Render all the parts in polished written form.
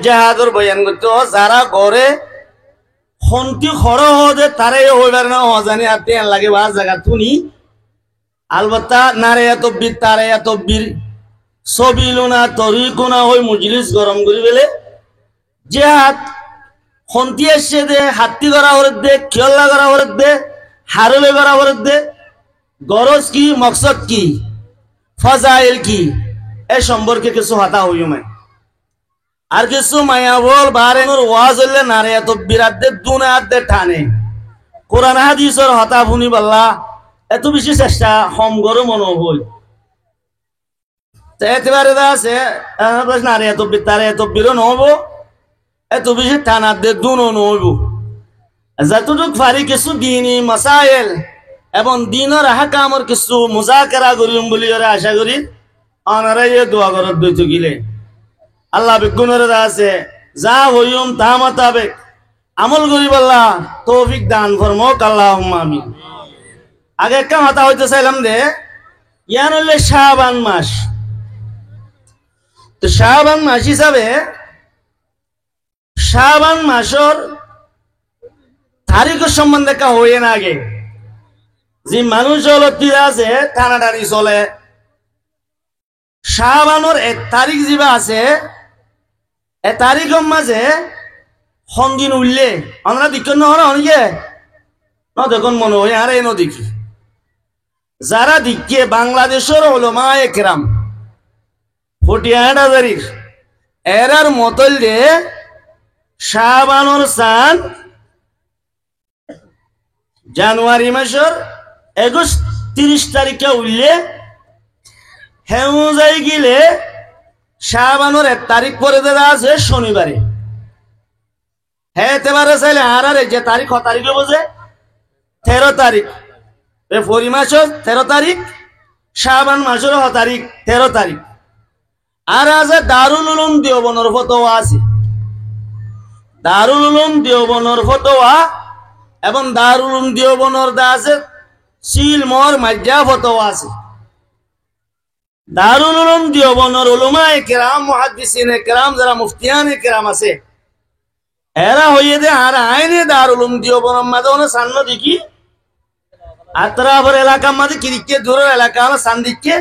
জাহাদর বয়ান করতে যারা করে হন্তি খড় হদে তারে হইবার না হজানি আর তেল লাগে বা জায়গা তুনি আলবত্তা নারে তব্বির তারে তব্বির সবিলুনা তরিকুনা হই মজলিস গরম করি বেলে জেহাদ হন্তি এসে দে হাতি করা হরত দে খেলা করা হরত দে হারলে করা হরত দে গরজ কি মকসদ কি ফজাইল কি এ সম্পর্কে কিছু হতা হইও মাই আর কিছু মায়া বল বারেনুর ওয়াজ হইলে নারে এত বিরাট দে দুনে হাত দে টানে কোরআন হাদিসের হতা ভুনি বললা এত বেশি চেষ্টা হম গরো মনো হই এতেবারে আছে নারে এত তারে এত বিরো নহব এত বেশি টানার দে দুনো নহব যতটুক পারি কিছু দিনই মাসাইল এবং দিনের হাকামর কিছু মুজাকারা করিম বলি আশা করি অনারাই দোয়া করত দইতে গিলে আল্লাহ বিগুণের আছে যা হইম তা মোতাবেক আমল করি বললা তৌফিক দান ফরমক আল্লাহুম্মা আমিন। আগে একটা মাথা হইতে চাইলাম দে ইয়ান হইলে শাবান মাস, তো শাবান মাস হিসাবে শাবান মাসের তারিখের সম্বন্ধে কা হইয়ে না আগে যে মানুষ হলতি আছে টানাটানি চলে শাবানোর 1 তারিখ যিবা আছে এ তারিখের মাঝে সঙ্গীন উঠলে আমরা দিক নহর অনেকে ন দেখুন মনে হয় আর এনো দেখি যারা দিকে বাংলাদেশের ওলামা একরাম 48,000 এরার মতল দে শাবানোর চান জানুয়ারি মাসের 30 তারিখে উঠলে হেউ যাই গিলে শাবানোর 1 তারিখ পরে দেওয়া আছে শনিবারে হেতে পারে চাইলে আর যে তারিখ তারিখে বোঝে 13 তারিখ ফরি মাসের 13 তারিখ শাবান মাসের তারিখ 13 তারিখ আর আছে দারুল উলুম দেওবনের ফতোয়া আছে দারুল উলুম দেওবনের ফতোয়া এবং দারুল উলুম দেওবনের দা আছে সিলমর মাজ্জা ফতোয়া আছে দারুল উলুম দেওবনের উলামায়ে কেরাম মুহাদ্দিসিনে কেরাম যারা মুফতিয়ানে কেরাম আছে এরা হইয়ে দে আর আইনে দারুল উলুম দেওবনের মাঝে সান্ন দেখি আত্রাফের এলাকা মাঝে কিরিকে দূরের এলাকা হলো সান্দিকে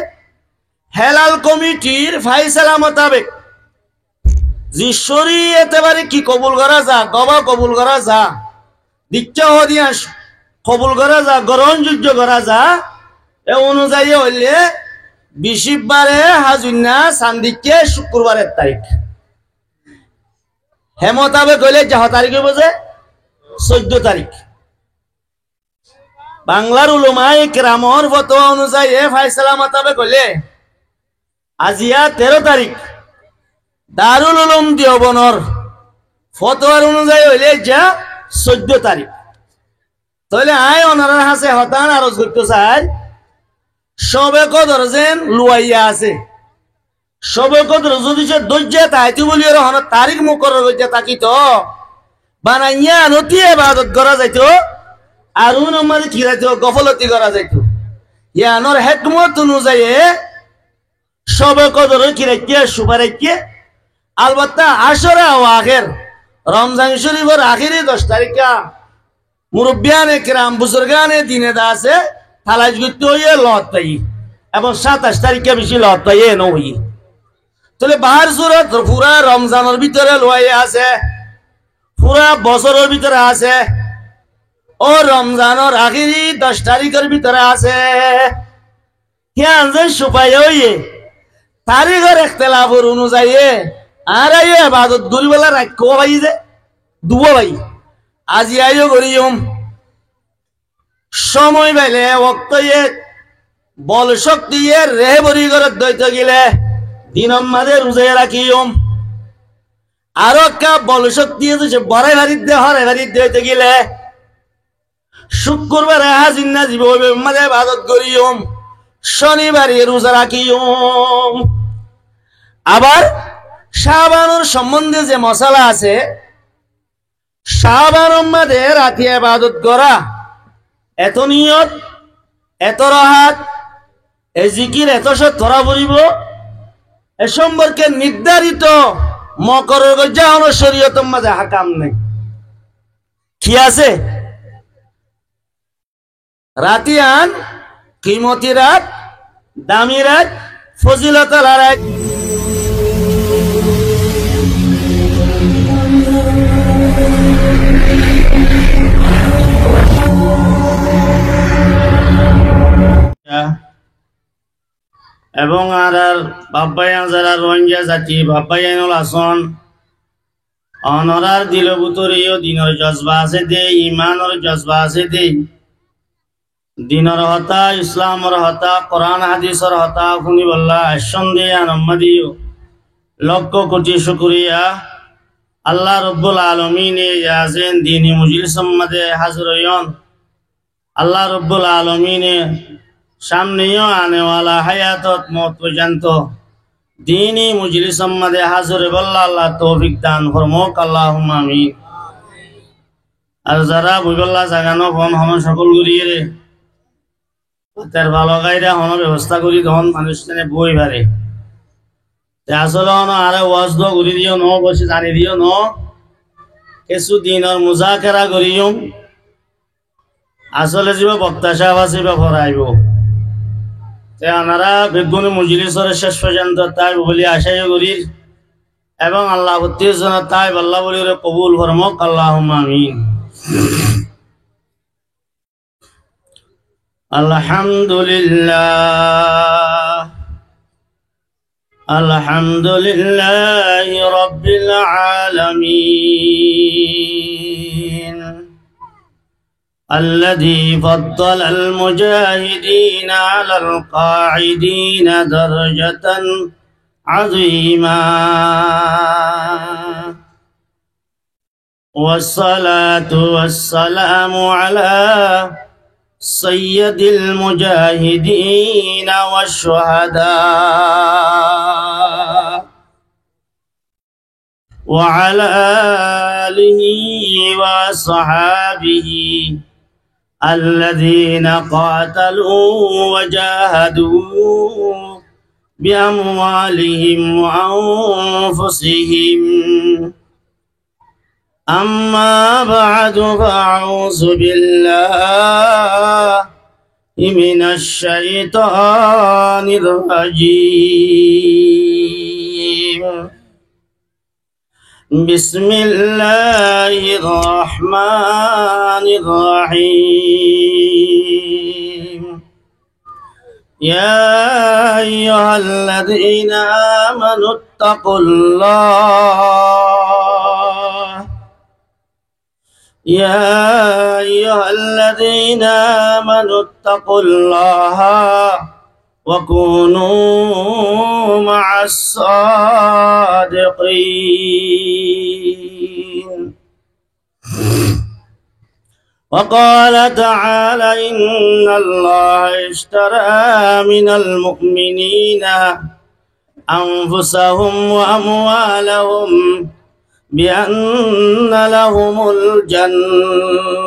হেলাল কমিটির ফাইসালা মোতাবেক যে শরীয়তে বারে কি কবুল করা যা গবা কবুল করা যা দীক্ষা হদিয়াস কবুল করা যা গ্রহণযোগ্য করা যা এ অনুযায়ী হইলে 20 বারে হাজুন্না সান্দিকে শুক্রবারের তারিখ হে মোতাবেক হইলে যা তারিখে বোঝে 14 তারিখ বাংলার উলামায়ে কেরামর ফতোয়া অনুযায়ী ফায়সালা মোতাবেক হইলে আজিয়া 13 তারিখ দারুল উলুম দেওবনের ফতোয়ার অনুযায়ী হইলে যা 14 তারিখ তাহলে আয় ওনার হাসে হতান আরজ করতে চাই সবে কদর যেন লুয়াইয়া আছে সবে কদর যদি সে দৈর্য তাইতে বলি হন তারিখ মুকরর হইতে থাকি তো বানাইয়া নতি ইবাদত করা যাইতো আর উন্মাদি খিরাইতো গফলতি করা যাইতো ইয়ানোর হিকমত অনুযায়ী সবে কদর খিরাইতে সুপারাইতে আলবাত্তা আশরা ও আখির রমজান শরীফের আখিরি 10 তারিখা মুরব্বিয়ানে কেরাম বুজুর্গানে দিনে দা আছে থালাজ করতে হইয়ে লত পাই এবং 27 তারিখে বেশি লত পাইয়ে নই তাহলে বাহার সুরত পুরা রমজানের ভিতরে লয়ে আছে পুরা বছরের ভিতরে আছে ও রমজানের আখিরি 10 তারিখের ভিতরে আছে কেন যে সুপাই হইয়ে তারিখের ইখতিলাফের অনুযায়ী আর আইয়ে ইবাদত দুইবেলা রাখো ভাই যে দুবো ভাই আজি আইও করিম সময় পাইলে ওক্ত বল শক্তি রেহবরি করে দইতে গেলে দিনম মাঝে রোজা রাখিম আরো একটা বল শক্তি বড়াই ভারিত দে হরাই ভারিত দইতে গেলে শুক্রবারে হাজিন্না জীব মাঝে ইবাদত করিম শনিবারে রোজা রাখিম। আবার শাবানোর সম্বন্ধে যে মশালা আছে শাবানোর মাঝে রাতে ইবাদত করা এত নিয়ত এত রাহাত এ জিকির এত সব ধরা পড়িব এ সম্পর্কে নির্ধারিত মকরের গজ্জা হলো শরীয়তের মাঝে হাকাম নেই কি আছে রাতি আন কিমতি রাত দামি রাত ফজিলতার রাত এবং আর বাব্বাইয়ান যারা রোহিঙ্গা জাতি বাব্বাইয়ানুল আসন অনরার দিল বুতরিও দিনের জজবা আছে দে ইমানের জজবা আছে দে দিনের হতা ইসলামর হতা কোরআন হাদিসর হতা শুনি বল্লা সন্দেহ আনম্মাদিও লক্ষ কোটি শুকরিয়া আল্লাহ রব্বুল আলমিনে ইয়াজেন দিনী মুজলিস মাঝে হাজির হইন আল্লাহ রব্বুল আলমিনে সামনেও আনেওয়ালা হায়াতত মত পর্যন্ত দিনী মুজলিস মাঝে হাজির বল্লা আল্লাহ তৌফিক দান ফরমুক আল্লাহুম্মা আমিন আর যারা বইবল্লা জাগানো ফোন হন সকল গুলিয়ে রে তার ভালো গাইরা হন ব্যবস্থা করি তখন মানুষ বই ভারে আসলে আরে ওয়াজ দো ঘুরি দিও ন বসে জানি দিও ন কিছু দিনের মুজাকেরা করিও আসলে যাব বক্তা সাহেব আছে বা ভরাইব আনারা বেগুনি মজলিসের শেষ পর্যন্ত তাই বলি আশাই করি এবং আল্লাহ জন তাই আল্লাহ বলি কবুল ফরমক আল্লাহুম্মা আমিন আলহামদুলিল্লাহ আলহামদুলিল্লাহ রাব্বিল আলামিন الذي فضل المجاهدين على القاعدين درجة عظيما والصلاة والسلام على سيد المجاهدين والشهداء وعلى آله وصحابه الذين قاتلوا وجاهدوا بأموالهم وأنفسهم أما بعد فأعوذ بالله من الشيطان الرجيم بسم الله الرحمن الرحيم يا أيها الذين آمنوا اتقوا الله يا أيها الذين آمنوا اتقوا الله وكونوا مع الصادقين وقال تعالى إن الله اشترى من المؤمنين أنفسهم وأموالهم بأن لهم الجنة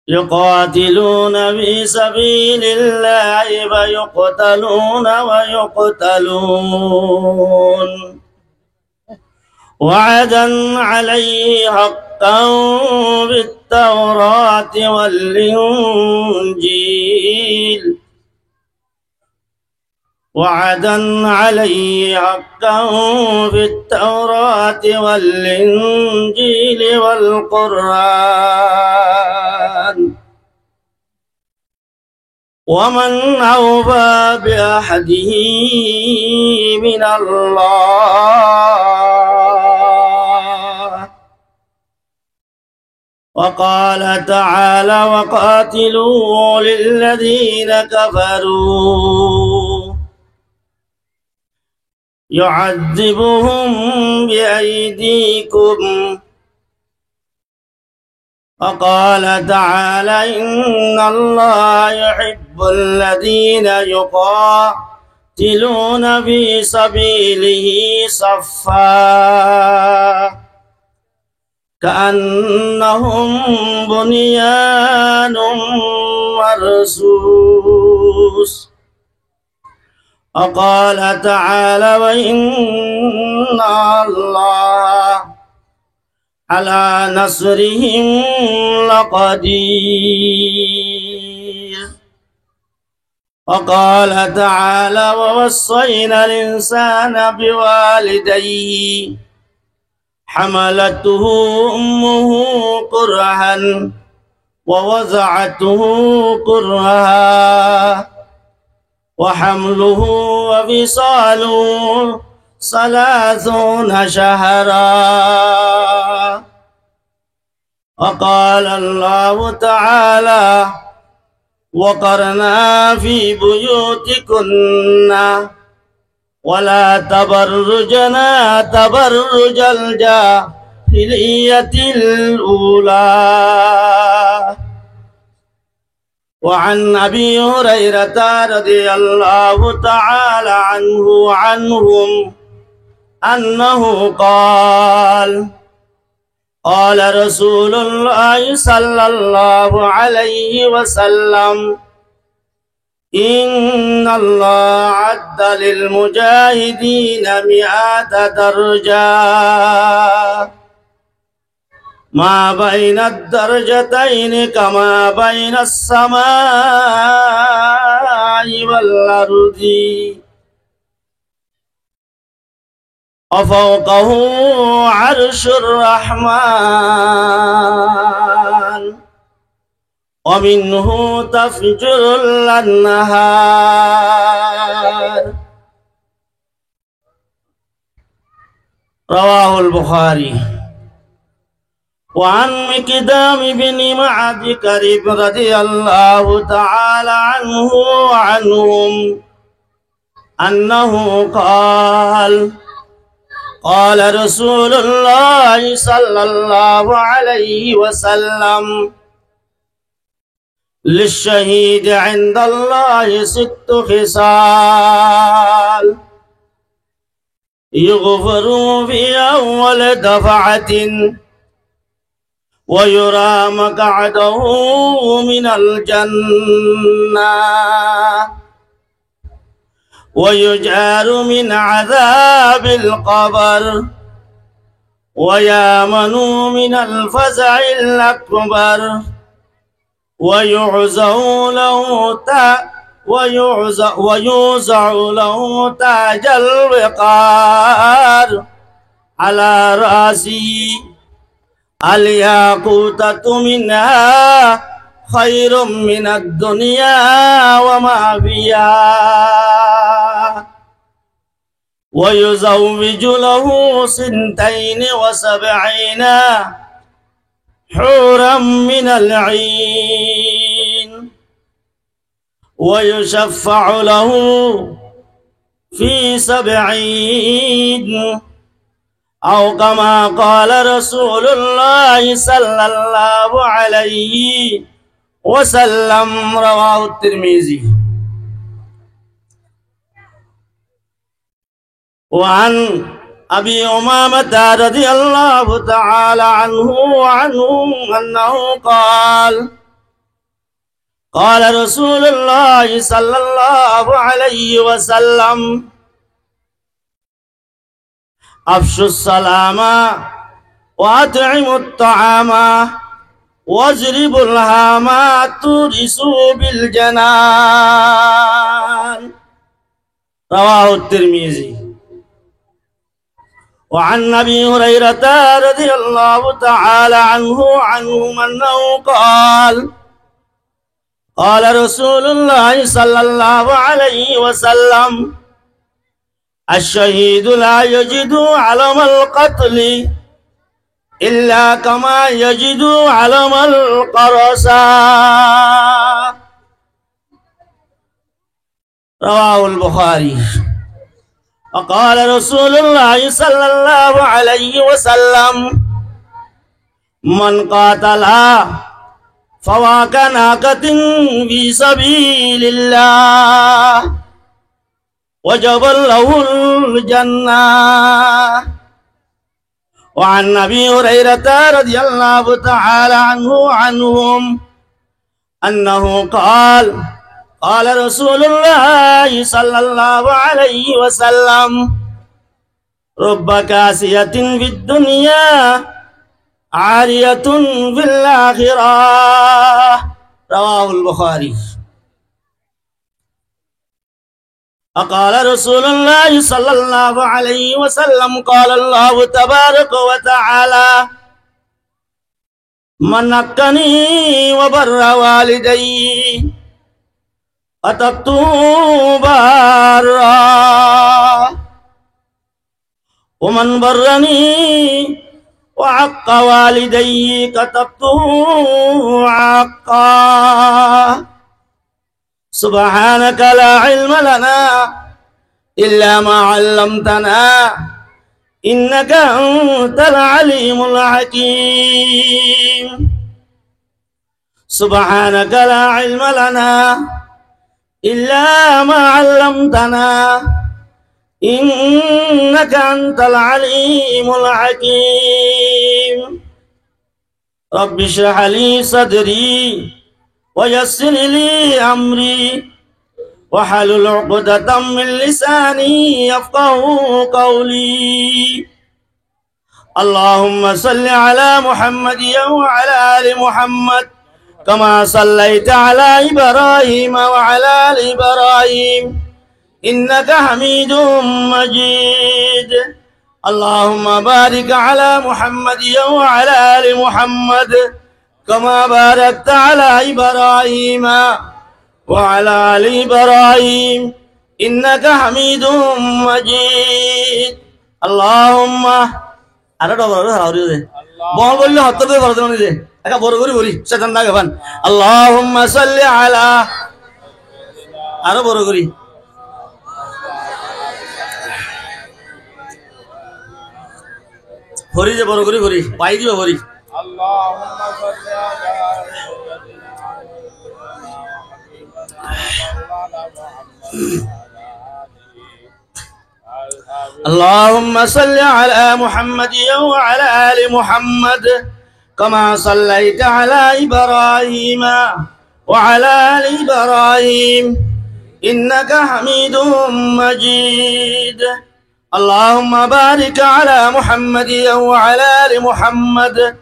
يقاتلون في سبيل الله فيقتلون ويقتلون وعدا عليه حقا بالتوراة والإنجيل وعدا عليه حقا في التوراة والإنجيل والقرآن ومن أوفى بعهده من الله وقال تعالى وقاتلوا للذين كفروا يعذبهم بأيديكم وقال تعالى إن الله يحب الذين يقاتلون في سبيله صفا كأنهم بنيان مرصوص وقال تعالى وإن الله على نصرهم لقدير. وقال تعالى ووصينا الإنسان بوالديه حملته أمه كرها ووضعته كرها وحمله وفصاله 30 شهرا. وقال الله تعالى وقرنا في بيوتكن ولا تبرجنا تبرج الجاهلية الأولى. وعن أبي هريرة رضي الله تعالى عنهم أنه قال قال رسول الله صلى الله عليه وسلم إن الله عد للمجاهدين 100 درجة ما بين الدرجتين كما بين السماء والأرض وفوقه عرش الرحمن ومنه تفجر النهار. رواه البخاري. وعن مقدام بن معد كرب رضي الله تعالى عنه وعنهم أنه قال قال رسول الله صلى الله عليه وسلم للشهيد عند الله 6 خصال يغفر في أول دفعة ويرى مقعده من الجنة ويجار من عذاب القبر ويامن من الفزع الأكبر ويوزع له تاج الوقار على رأسه الياقوتة منها خير من الدنيا وما فيها ويزوج له 72 حورا من العين ويشفع له في 70 أو كما قال رسول الله صلى الله عليه وسلم. رواه الترمذي. وعن أبي أمامة رضي الله تعالى عنه أنه قال قال رسول الله صلى الله عليه وسلم أفشوا السلام وأطعموا الطعام واجربوا الهام تورثوا بالجنان. رواه الترمذي. وعن أبي هريرة رضي الله تعالى عنهم أنه قال قال رسول الله صلى الله عليه وسلم الشهيد لا يجد علم القتل إلا كما يجد علم القرصة. رواه البخاري. وقال رسول الله صلى الله عليه وسلم من قاتل فواك ناقة في سبيل الله وجب له الجنة. وعن أبي هريرة رضي الله تعالى عنهم أنه قال قال رسول الله صلى الله عليه وسلم رب كاسية في الدنيا عارية في الآخرة رواه البخاري وقال رسول الله صلى الله عليه وسلم قال الله تبارك وتعالى من نكني وبر والدي أتبت بارا ومن برني وعق والدي كتبته عقا سبحانك لا علم لنا إلا ما علمتنا إنك أنت العليم الحكيم سبحانك لا علم لنا إلا ما علمتنا إنك أنت العليم الحكيم رب اشرح لي صدري ويسر لي أمري واحلل عقدة من لساني يفقه قولي اللهم صل على محمد وعلى آل محمد كما صليت على إبراهيم وعلى آل إبراهيم إنك حميد مجيد اللهم بارك على محمد وعلى آل محمد كما باركت على إبراهيم وعلى آل إبراهيم إنك حميد مجيد اللهم أنا دبر هاري ده بول بول هاتو ده برضه نيجي أكا بورغوري بوري شيطان ده كمان اللهم صل على أنا بورغوري হরি যে বড় করে হরি পাই দিবে হরি আল্লাহুম্মা সাল্লি আলা اللهم صل على محمد وعلى آل محمد كما صليت على إبراهيم وعلى آل إبراهيم إنك حميد مجيد اللهم بارك على محمد وعلى آل محمد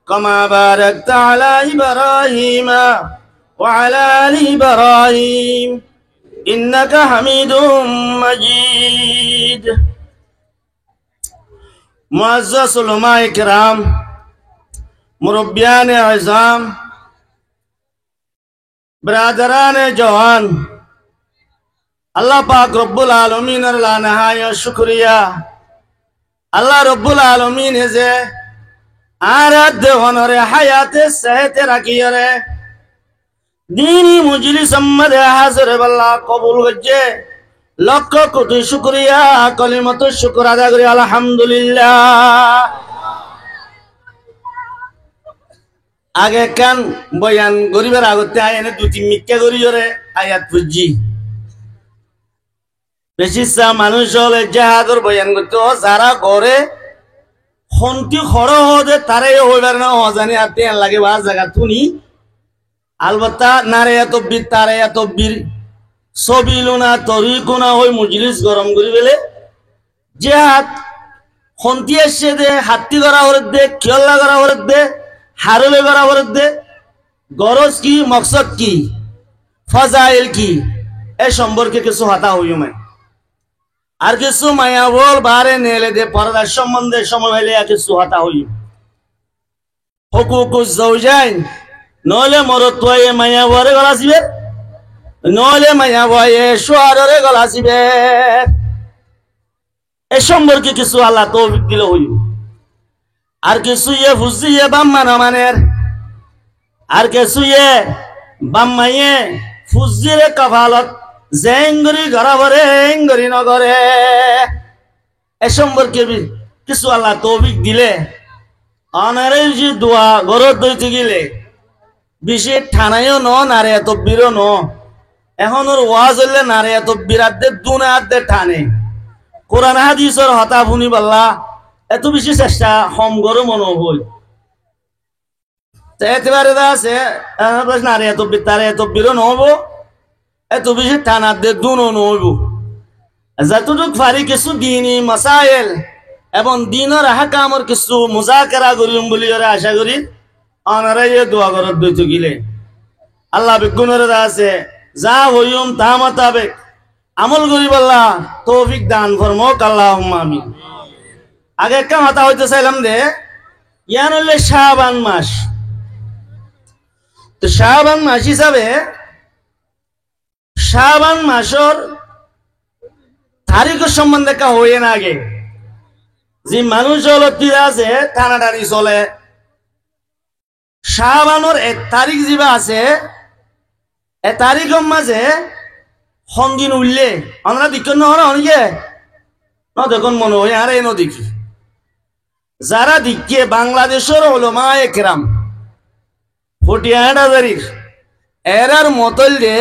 كما باركت على إبراهيم وعلى آل إبراهيم إنك حميد مجيد معزز علماء کرام مربیان عظام برادران جوان আল্লাহ পাক রব্বুল আলামিনের লানাহায় শুকরিয়া আল্লাহ রব্বুল আলামিন যে আরাধ্য হনরে হায়াতে সেহতে রাখিয়ারে দীনি মজলিস সম্মদে হাজির আল্লাহ কবুল করছে লক্ষ কোটি শুকরিয়া কলিমাত শুকর আদায় করি আলহামদুলিল্লাহ আগে কান বয়ান গরিবের আগতে আয়নে দুটি মিথ্যা করিয়রে আয়াত বুঝি বেশিসা মানুষ হলে জাহাদর বয়ান করতে যারা করে হন্তি খড় হদে তারাই হইবার না অজানি আর তেল লাগে বা জায়গা তুনি আলবত্তা নারে এতব্বির তারে এতব্বির সবিলুনা তরিকুনা হই মজলিস গরম করি বেলে জেহাদ হন্তি এসে দে হাতি করা হরে দে খেলা করা হরে দে হারলে করা হরে দে গরজ কি মকসদ কি ফাজাইল কি এ সম্পর্কে কিছু হাতা হইও মাই আর কিছু মায়া বল বারে নেলে দে পর্দার সম্বন্ধে সময় হইলে কিছু হাতা হইও হুকুকুজ জাওজাইন নলে মরত তোয়ে মায়া বরে গলাছিবে নলে মায়া বয়ে শুয়ারে গলাছিবে এ সম্পর্কে কিছু আল্লাহ তৌফিক দিলে হইও আর কিছু ইয়ে ফুজিয়ে বাম্মা নমানের আর কিছু ইয়ে বাম্মাইয়ে ফুজিরে কফালত জেঙ্গরি গরাবরে এঙ্গরি নগরে এ সম্পর্কে কিছু আল্লাহ তৌফিক দিলে অনারে যে দোয়া গরত দইতে গেলে বিশেষ ঠানায়ও ন নারে এত বীর ন এখন ওর ওয়াজ হইলে নারে এত বিরাটে দুনে হাতে টানে কোরআন হাদিসের হতা শুনি পাল্লা এত বেশি চেষ্টা হম গরু মনো হই একেবারে আছে নারে এত তারে এত বীর নহব এত বেশি টানা দে দুনো নইব যতটুক পারি কিছু দিনই মাসাইল এবং দিনের হাকামর কিছু মুজাকারা করিম বলি আশা করি অনারা দোয়া করত দইতে গিলে আল্লাহ বিগুণের আছে যা হইম তা মোতাবেক আমল করিব আল্লাহ তৌফিক দান ফরমক আল্লাহুম্মা আমিন। আগে একটা মাথা হইতে চাইলাম দে ইয়ান হইলে শাবান মাস। তো শাবান মাস হিসাবে শাবান মাসের তারিখের সম্বন্ধে কা হইয়ে না আগে যে মানুষ হলতিরা আছে টানাটানি চলে শাবানোর 1 তারিখ যিবা আছে এ তারিখের মাঝে সন্দিন উঠলে আমরা দেখুন না অনেকে ন দেখুন মনে হয় আর এনো দেখি যারা দিকে বাংলাদেশের উলামা একরাম 48,000 এরার মতল দে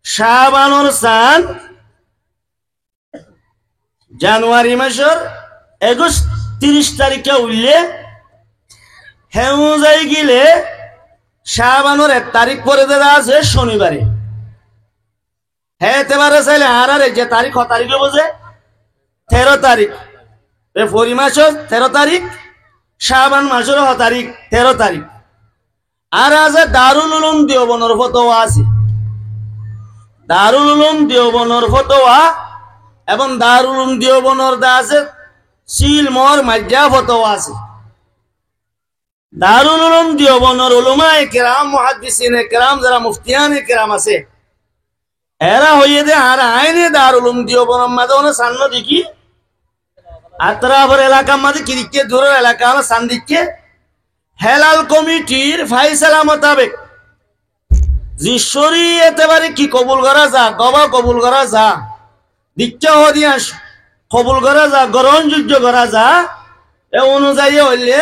শাবানোর চান জানুয়ারি মাসের 30 তারিখে উঠলে হেউ যাই গিলে শাবানোর 1 তারিখ পরে দেওয়া আছে শনিবারে হ্যাঁ এতেবারে চাইলে আর যে তারিখ তারিখে বোঝে 13 তারিখ ফরি মাসের 13 তারিখ শাবান মাসের তারিখ 13 তারিখ আর আছে দারুল উলুম দেওবনের ফতোয়া আছে দারুল উলুম দেওবনের ফতোয়া এবং দারুল উলুম দেওবনের দা আছে সিল মোর মাজ্জা ফতোয়া আছে দারুল উলুম দেওবনের উলামায়ে কেরাম মুহাদ্দিসিনে কেরাম যারা মুফতিয়ানে কেরাম আছে এরা হইয়ে দে আর আইনে দারুল উলুম দেওবনের মাঝে সান্ন দেখি আতরাফের এলাকার মাঝে কিরিকে দূরের এলাকা সান্দিকে হেলাল কমিটির ফাইসালা মোতাবেক যে শরীয়তে বারে কি কবুল করা যা গবা কবুল করা যা দীক্ষা হদিয়াস কবুল করা যা গ্রহণযোগ্য করা যা এ অনুযায়ী হইলে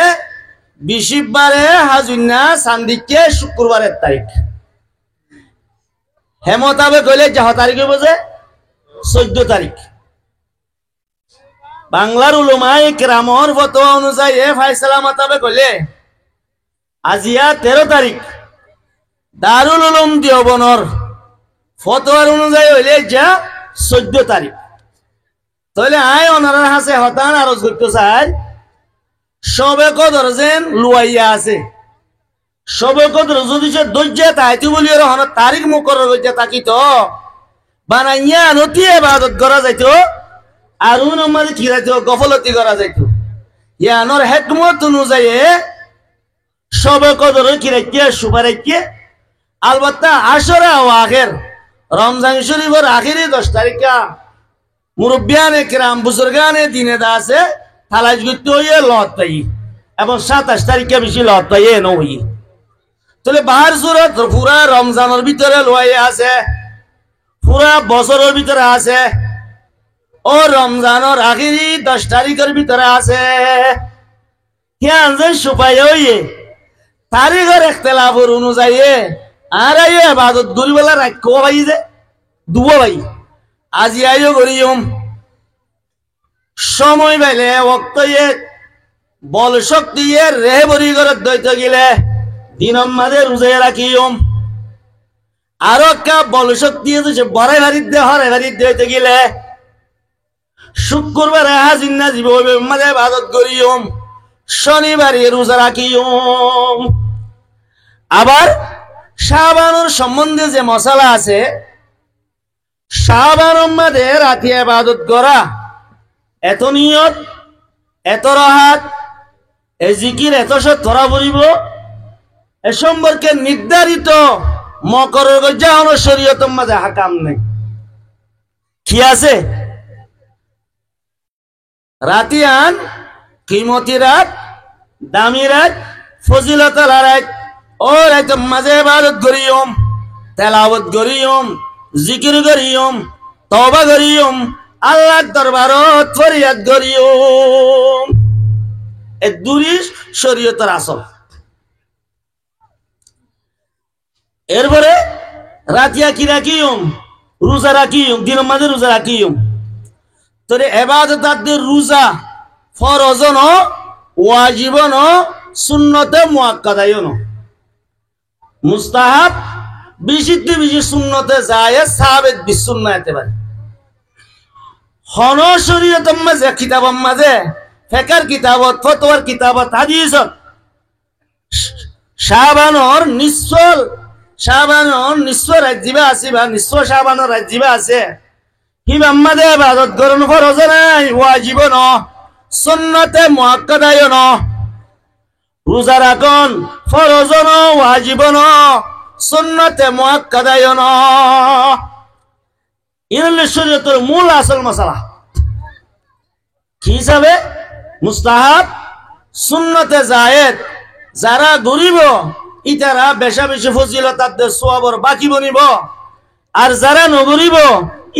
20 বারে হাজুন্না সান্দিকে শুক্রবারের তারিখ হে মোতাবেক হইলে যা তারিখে বোঝে 14 তারিখ বাংলার উলামায়ে কেরামর ফতোয়া অনুযায়ী ফায়সালা মোতাবেক হইলে আজিয়া 13 তারিখ দারুল উলুম দেওবনের ফতোয়ার অনুযায়ী হইলে যা 14 তারিখ তাহলে আয় ওনার হাসে হতান আরজ করতে চাই সবে কদর যেন লুয়াইয়া আছে সবে কদর যদি সে ধৈর্য তাইতে বলি হন তারিখ মুকরর হইতে থাকি তো বানাইয়া নতি ইবাদত করা যাইতো আর উন্মাদি কি যাইতো গফলতি করা যাইতো ইয়ানোর হিকমত অনুযায়ী সবে কদর কি রাখিয়া সুপারাইকে আলবাত্তা আশরা ও আখের রমজান শরীফের আখেরি 10 তারিখা মুরব্বিয়ানে কেরাম বুজুর্গানে দিনে দা আছে থালাজ করতে হইয়ে লত পাই এবং 27 তারিখে বেশি লত পাই এ নই তাহলে বাহার সুরত পুরা রমজানের ভিতরে লয় আছে পুরা বছরের ভিতরে আছে ও রমজানের আখেরি 10 তারিখের ভিতরে আছে কেন যে সুপাই হইয়ে তারিখের ইখতিলাফের অনুযায়ী আর আইয়ে ইবাদত দুইবেলা রাখো ভাই যে দুবো ভাই আজি আইও করিম সময় পাইলে ওক্ত বল শক্তি রে বরি করে দইতে গেলে দিনম মাঝে রোজা রাখিম আরো কা বল শক্তি বড়াই ভারিত দে হরে ভারিত দইতে গেলে শুক্রবার হাজিনা জীব মাঝে ইবাদত করিম শনিবারে রোজা রাখিম আবার শাবানোর সম্বন্ধে যে মশালা আছে শাবানোর মাঝে রাতে ইবাদত করা এত নিয়ত এত রাহাত এ জিকির এত সব ধরা পড়িব এ সম্পর্কে নির্ধারিত মকরের গজ্জাহন শরীয়তের মাঝে হাকাম নেই কি আছে রাতিয়ান কিমতি রাত দামি রাত ফজিলতাল রাত ও রাত মাঝে ইবাদত করিম তেলাওয়াত করিম জিকির করিম তওবা করিম আল্লাহর দরবারত ফরিয়াদ করিম এ দুরি শরীয়তের আসল এরপরে রাতিয়া কি রাখিম রোজা রাখিম দিনের মাঝে রোজা রাখিম তোরে ইবাদতাদের রোজা ফরজ ন ওয়াজিব ন সুন্নতে মুআক্কাদায় ন মুস্তাহাব বেশি সুন্নতে যায় সাহাবেত বিসুন্নাহ একেবারে হন শরীয়তের মাঝে কিতাবের মাঝে ফিকহের কিতাবত ফতোয়ার কিতাবত হাদিসত শাবানর নিশ্চ রাজ্যিবা আছে বা নিশ্চ শাবানর রাজ্যিবা আছে হিবাম মাঝে ইবাদত করন ফরজ নাই ওয়াজিব ন সুন্নতে মুআক্কাদায় ন রোজা রাখুন ফরজ ন ওয়াজিব ন সুন্নতে মুআক্কাদায় ন ইনলে শরীয়তের মূল আসল মাসালা কি হিসাবে মুস্তাহাব সুন্নতে জায়েদ যারা গরিব ইতারা বেশা বেশি ফজিলত তাদের সওয়াবর বাকি বনিব আর যারা নগরিব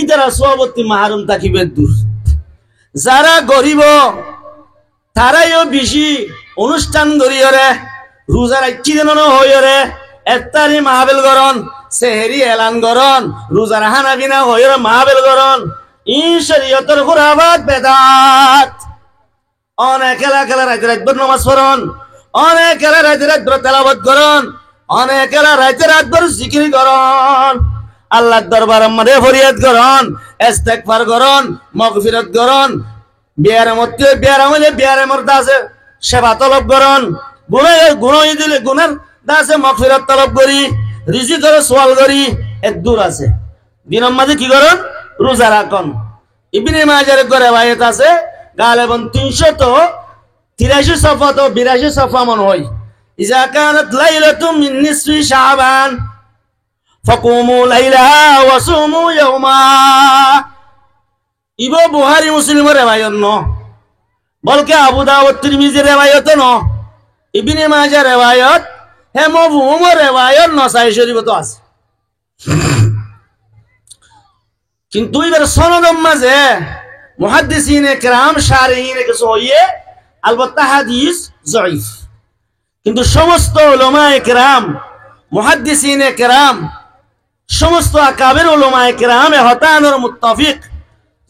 ইতারা সওয়াবতি মাহরুম থাকিবে দূর যারা গরিব তারাইও বেশি অনুষ্ঠান গরিয়রে রোজা রাখি দেন হইরে এত্তারি মাহবিল গরন সেহেরি এলান গরন রোজার হানা বিনা হইরে মাহবিল গরন ই শরীয়তের খুরাবাত বেদাত অনেক এলা রাতে রাতভর নামাজ পড়ন অনেক এলা রাতে রাতভর তেলাওয়াত করন অনেক এলা রাতে রাতভর জিকির করন আল্লাহর দরবারে মধ্যে ফরিয়াদ করন ইস্তেগফার করন মাগফিরাত করন বিয়ারে মর্দা আছে সেবা তলব করন গুনাহ দিলে গুনার দাসে মাগফিরাত তলব করি রিজিকের সওয়াল করি এক দূর আছে দিনের মাঝে কি করন রোজা রাখুন ইবনে মাজার রিওয়ায়াত আছে গালেবান 383 সফা তো 82 সফা মন হয় ইজা কানাত লাইলাতুম মিন নিসফি শাবান ফাকুমু লাইলাহা ওয়া সুমু ইয়াওমা ইবো বুখারী মুসলিমের রিওয়ায়াত ন বলকে আবু দাউদ তিরমিজির রিওয়ায়াত ন ইবনে মাজার রিওয়ায়াত হে মফহুমের রিওয়ায়াত নাসাই শরীফত আছে কিন্তু এবার সনদের মাঝে মুহাদ্দিসিনে কেরাম শারিহিনে কিছু হইয়ে আলবত্তা হাদিস জয়ীফ কিন্তু সমস্ত উলামায়ে কেরাম মুহাদ্দিসিনে কেরাম সমস্ত আকাবির উলামায়ে কেরাম হতানোর মুত্তাফিক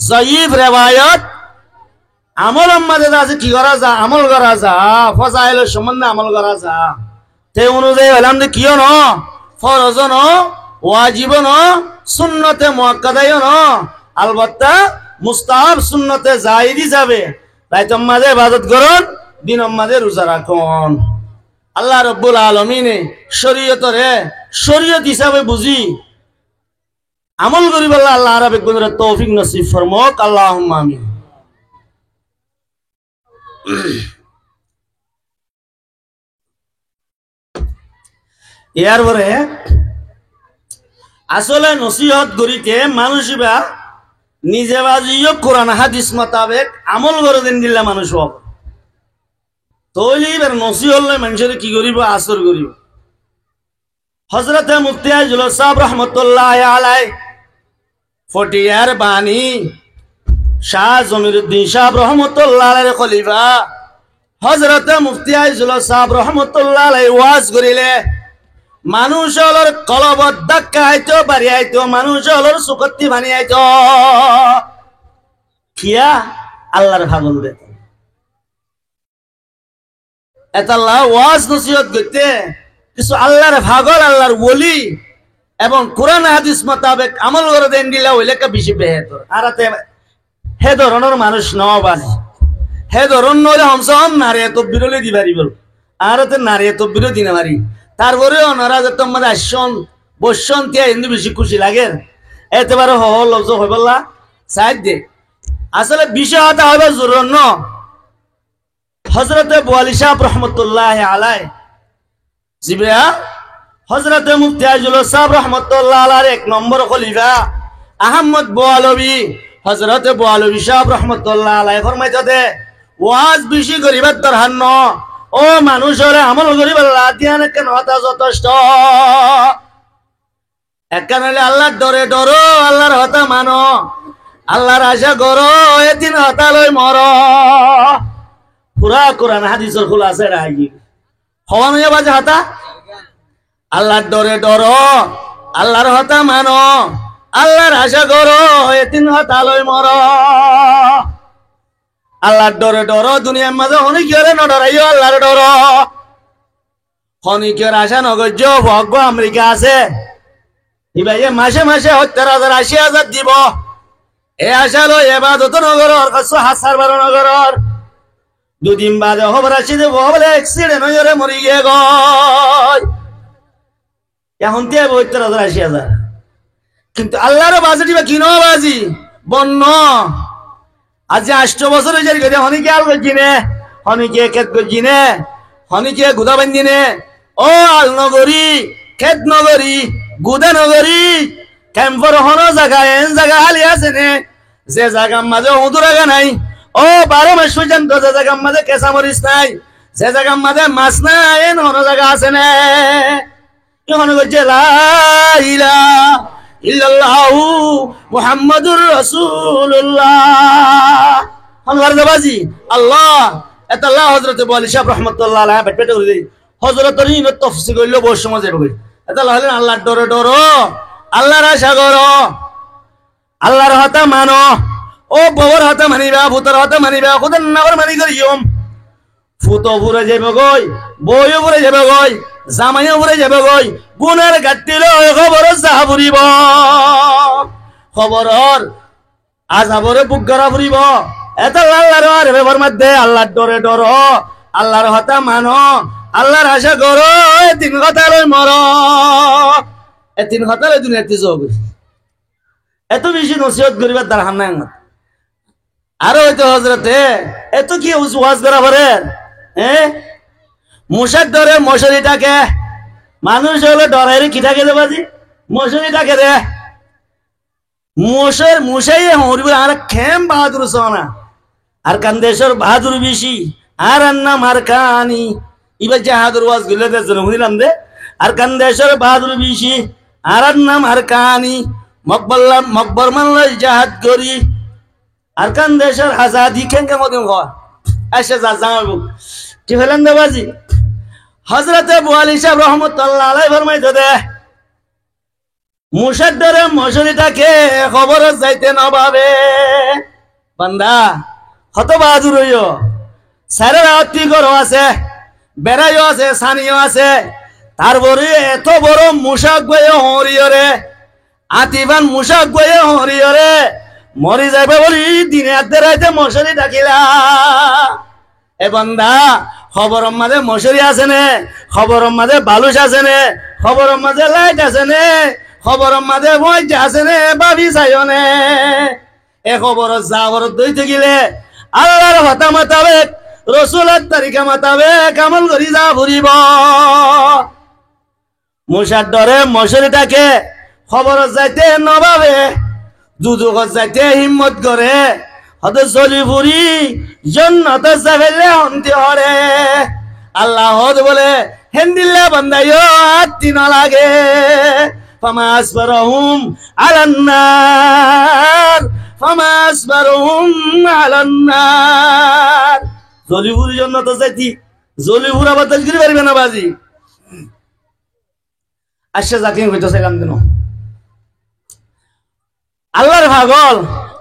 জয়ীফ রিওয়ায়াত আমলের মাঝে আছে কি করা যা আমল করা যা ফজাইলের সম্বন্ধে আমল করা যা তে অনুযায়ী হলাম যে কিয় ন ফরজ ন ওয়াজিব ন সুন্নতে মুআক্কাদায় ন আলবত্তা মুস্তাহাব সুন্নতে জায়েজ যাবে রাইতম মাঝে ইবাদত করুন দিনম মাঝে রোজা রাখুন আল্লাহ রাব্বুল আলামিনে শরীয়ত হিসাবে বুঝি আমল করি বলে আল্লাহ রাব্বুল গুণের তৌফিক নসিব ফরমাক আল্লাহুম্মা আমিন এরপরে আসলে নসিহত করিতে মানুষবা নিজে বাজিও কোরআন হাদিস মোতাবেক আমল করে দিন দিলে মানুষ হব তৈলি এবার নসিহত মানুষের কি করিব আসর করিব হযরতে মুফতি আজল সাহেব রহমতুল্লাহ আলাইহি ফটিয়ার বাণী শাহ জমিরুদ্দিন সাহেব রহমতুল্লাহ আলাইহির খলিফা হযরতে মুফতি আজল সাহেব রহমতুল্লাহ আলাইহি ওয়াজ করিলে মানুষ হলর কলবত ধাক্কা আইতো বাড়ি আইতো মানুষ হলর সুকত্তি বানি আইতো খিয়া আল্লাহর ভাগল দে এতাল্লাহ ওয়াজ নসিহত করতে কিছু আল্লাহর ভাগল আল্লাহর ওলি এবং কোরআন হাদিস মোতাবেক আমল করে দেন দিলা হইলে কা বেশি বেহতর আরাতে হে ধরনের মানুষ নবানি হে ধরন নইলে হমসম নারী এত বিরলে দিবারি বল আরাতে নারী এত বিরোধী না মারি তারপরে অনারাজ তোমার আসন বসন তিয়া হিন্দু বেশি খুশি লাগে এতেবারে লফজ হয়ে বললা সাইড দে আসলে বিষয় হতা হবে জরুর ন হযরতে বুয়ালি সাহেব রহমতুল্লাহ আলাইহি জিবরা হযরতে মুফতি আজল সাহেব রহমতুল্লাহ আলাইহির এক নম্বর খলিফা আহমদ বুয়ালবি হযরতে বুয়ালবি সাহেব রহমতুল্লাহ আলাইহি ফরমাইতে দে ওয়াজ বেশি করিবার দরকার ন ও মানুষরে আমল করিব আল্লাহ দিয়ানে কেন হতা যথেষ্ট একখানে আল্লাহর ডরে ডরো আল্লাহর হতা মানো আল্লাহর আশা করো এদিন হতা লই মর পুরা কোরআন হাদিসের খুলাসা রাখি হওয়া নয় বাজে হতা আল্লাহর ডরে ডরো আল্লাহর হতা মানো আল্লাহর আশা করো এদিন হতা লই মর আল্লাহর ডরে ডর দুনিয়ার মাঝে অনেকের নডরাইও আল্লাহর ডর অনেকের আশা নগর্য ভগ্য আমেরিকা আছে ইবাইয়ে মাসে মাসে 70,000 80,000 দিব এ আশালো এবাদত নগরর 1,000 নগরর দুদিন বাদে খবর আসি দেব বলে অ্যাক্সিডেন্ট হয়ে মরি গিয়ে গয় এখন দিয়ে 70,000 80,000 কিন্তু আল্লাহর বাজেট বা কিনো বাজি বন্য আজ 8 বছর হয়ে গেছে হনিকে আল গজিনে হনিকে ক্ষেত গজিনে হনিকে গুদা বান্দিনে ও আল নগরী ক্ষেত নগরী গুদা নগরী ক্যাম্পর হনো জায়গা এন জায়গা হালি আছে নে যে জায়গার মাঝে হুদুরাগা নাই ও 12 মাস পর্যন্ত যে জায়গার মাঝে কেঁচা মরিচ নাই যে জায়গার মাঝে মাছ নাই এন হনো জায়গা আছে নে এখন করছে লা ইলাহা ইল্লাল্লাহু মুহাম্মাদুর রাসূলুল্লাহ আমার দেবাজি আল্লাহ এটা আল্লাহ হযরত আলী সাহেব রাহমাতুল্লাহ আলাইহি পেটে করে দেই হযরতের ইন তাফসীর কইলো বহু সময় যাবে এটা হলেন আল্লাহর ডরে ডরো আল্লাহর আশা করো আল্লাহর হতা মানো ও বউর হতা মানিবা ভূতর হতা মানিবা খুদার নাগর মানি করিয়ম ফুতো পুরে যাবে গই বইও পুরে যাবে গই জামাইও পুরে যাবে গই গুনার গাটিলো খবর যা ফুরিব খবরর আজাবরে বুক গড়া ফুরিব এটা আল্লাহর আর ব্যবহার মধ্যে আল্লাহর ডরে ডরো আল্লাহর হতা মানো আল্লাহর আশা করো এই তিন কথা লই মর এই তিন কথা লই দুনিয়াতে যোগ এত বেশি নসিহত করিবার দরকার নাই আরো হয়তো হযরতে এত কি ওয়াজ করা পারে মশার ডরে মশারিটাকে মানুষ হলো ডরাইরে কিটাকে দেবাজি মশারিটাকে দে মশাই হরিব আর খেম বাহাদুর সোনা আর কান্দেশ্বর বাহাদুর বেশি আর নাম আর কানি এবার জাহাদুর ওয়াজ গুলো দেন বুঝলাম দে আর কান্দেশ্বর বাহাদুর বেশি আর নাম আর কানি মকবর মানলাই জাহাদ করি আর কান্দেশ্বর আজাদি খেঙ্গে মধ্যে আসে যা জামাবো কি ফেলেন দেবাজি হযরতে আবু আলী সাহেব রাহমাতুল্লাহ আলাইহি ফরমাইতো দে মুশাদ্দরে মশরিটাকে খবর যাইতে নভাবে বান্দা হত বাহাদুর হইও সারা রাত্রি গরো আছে বেড়াইও আছে সানিও আছে তারপরে এত বড় মুশাক বয়ে হরিয়রে আতিবান মুশাক বয়ে হরিয়রে মরি যাবে বলি দিনে আধে রাইতে মশারি ডাকিলা এ বান্দা খবর মাঝে মশারি আছে নে খবর মাঝে বালুস আছে নে খবর মাঝে লাইট আছে নে খবর মাঝে মজা আছে নে ভাবি চাইও নে এ খবর যাবর দইতে গেলে আল্লাহর কথা মোতাবেক রসুলের তারিখা মোতাবেক আমল করি যা ফুরিব মশার ডরে মশারিটাকে খবর যাইতে নভাবে দুদুকত যাইতে হিম্মত করে হতে চলি ফুরি জন্নত যাবেলে অন্তি হরে আল্লাহ বলে হেন্দিল্লা বান্দাইও আত্মি না লাগে ফামা আসবারহুম আলান্নার ফামা আসবারহুম আলান্নার চলি ফুরি জন্নত যাইতি চলি ফুরা বাতাস করি পারবে না বাজি আসছে যাকে কইতেছিলাম কেন আল্লাহর পাগল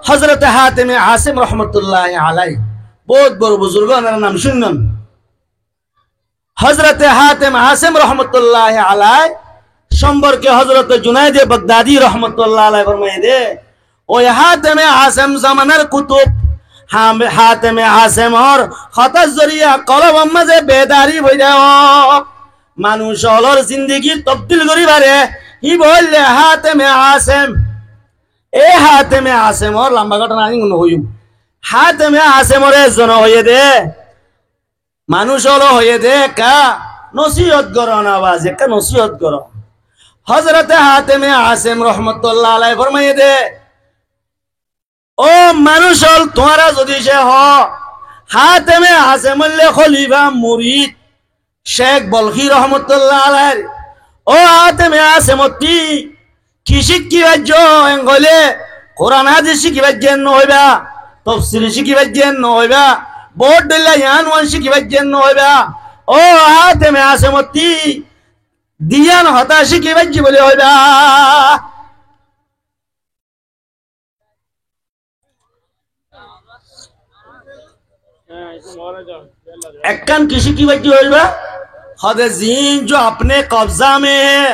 হযরতে হাতেমে আসিম রহমতুল্লাহ আলাইহি বহুত বড় বুজুর্গ ওনার নাম শুনুন হযরতে হাতেম আসিম রহমতুল্লাহ আলাইহি সম্পর্কে হযরতে জুনায়েদ বাগদাদি রহমতুল্লাহ আলাইহি ফরমায় দে ওই হাতেমে আসিম জামানার কুতুব হাতেমে আসিমর খতার জরিয়া কলম মাঝে বেদারি হই যাও মানুষ অলর জিন্দেগি তবদিল করি পারে হি বললে হাতেমে আসিম এ হাতেমে আসিমর লম্বা ঘটনা আমি মনে হইম হাতেমে আসিমরে জন হয়ে দে মানুষ হলো হয়ে দে কা নসিহত করো না বাজে কা নসিহত করো হযরতে হাতেমে আসিম রহমতুল্লাহ আলাইহি ফরমাইয়ে দে ও মানুষ হল তোমারা যদি সে হ হাতেমে আসিমলে খলিফা মুরিদ শেখ বলখি রহমতুল্লাহ আলাইহি ও হাতেমে আসিমতি কি শিখিবার জলে কোরআন হাদিস শিখিবার জন্য হইবা তফসির শিখিবার জন্য হইবা বোর্ড দিল্লা ইয়ান ওয়ান শিখিবার জন্য হইবা ও হাতেমে আসিমতি দিয়ান হতা শিখিবার বলে হইবা একখান किसी की वजह होगा खुद जीन जो अपने कब्जा में है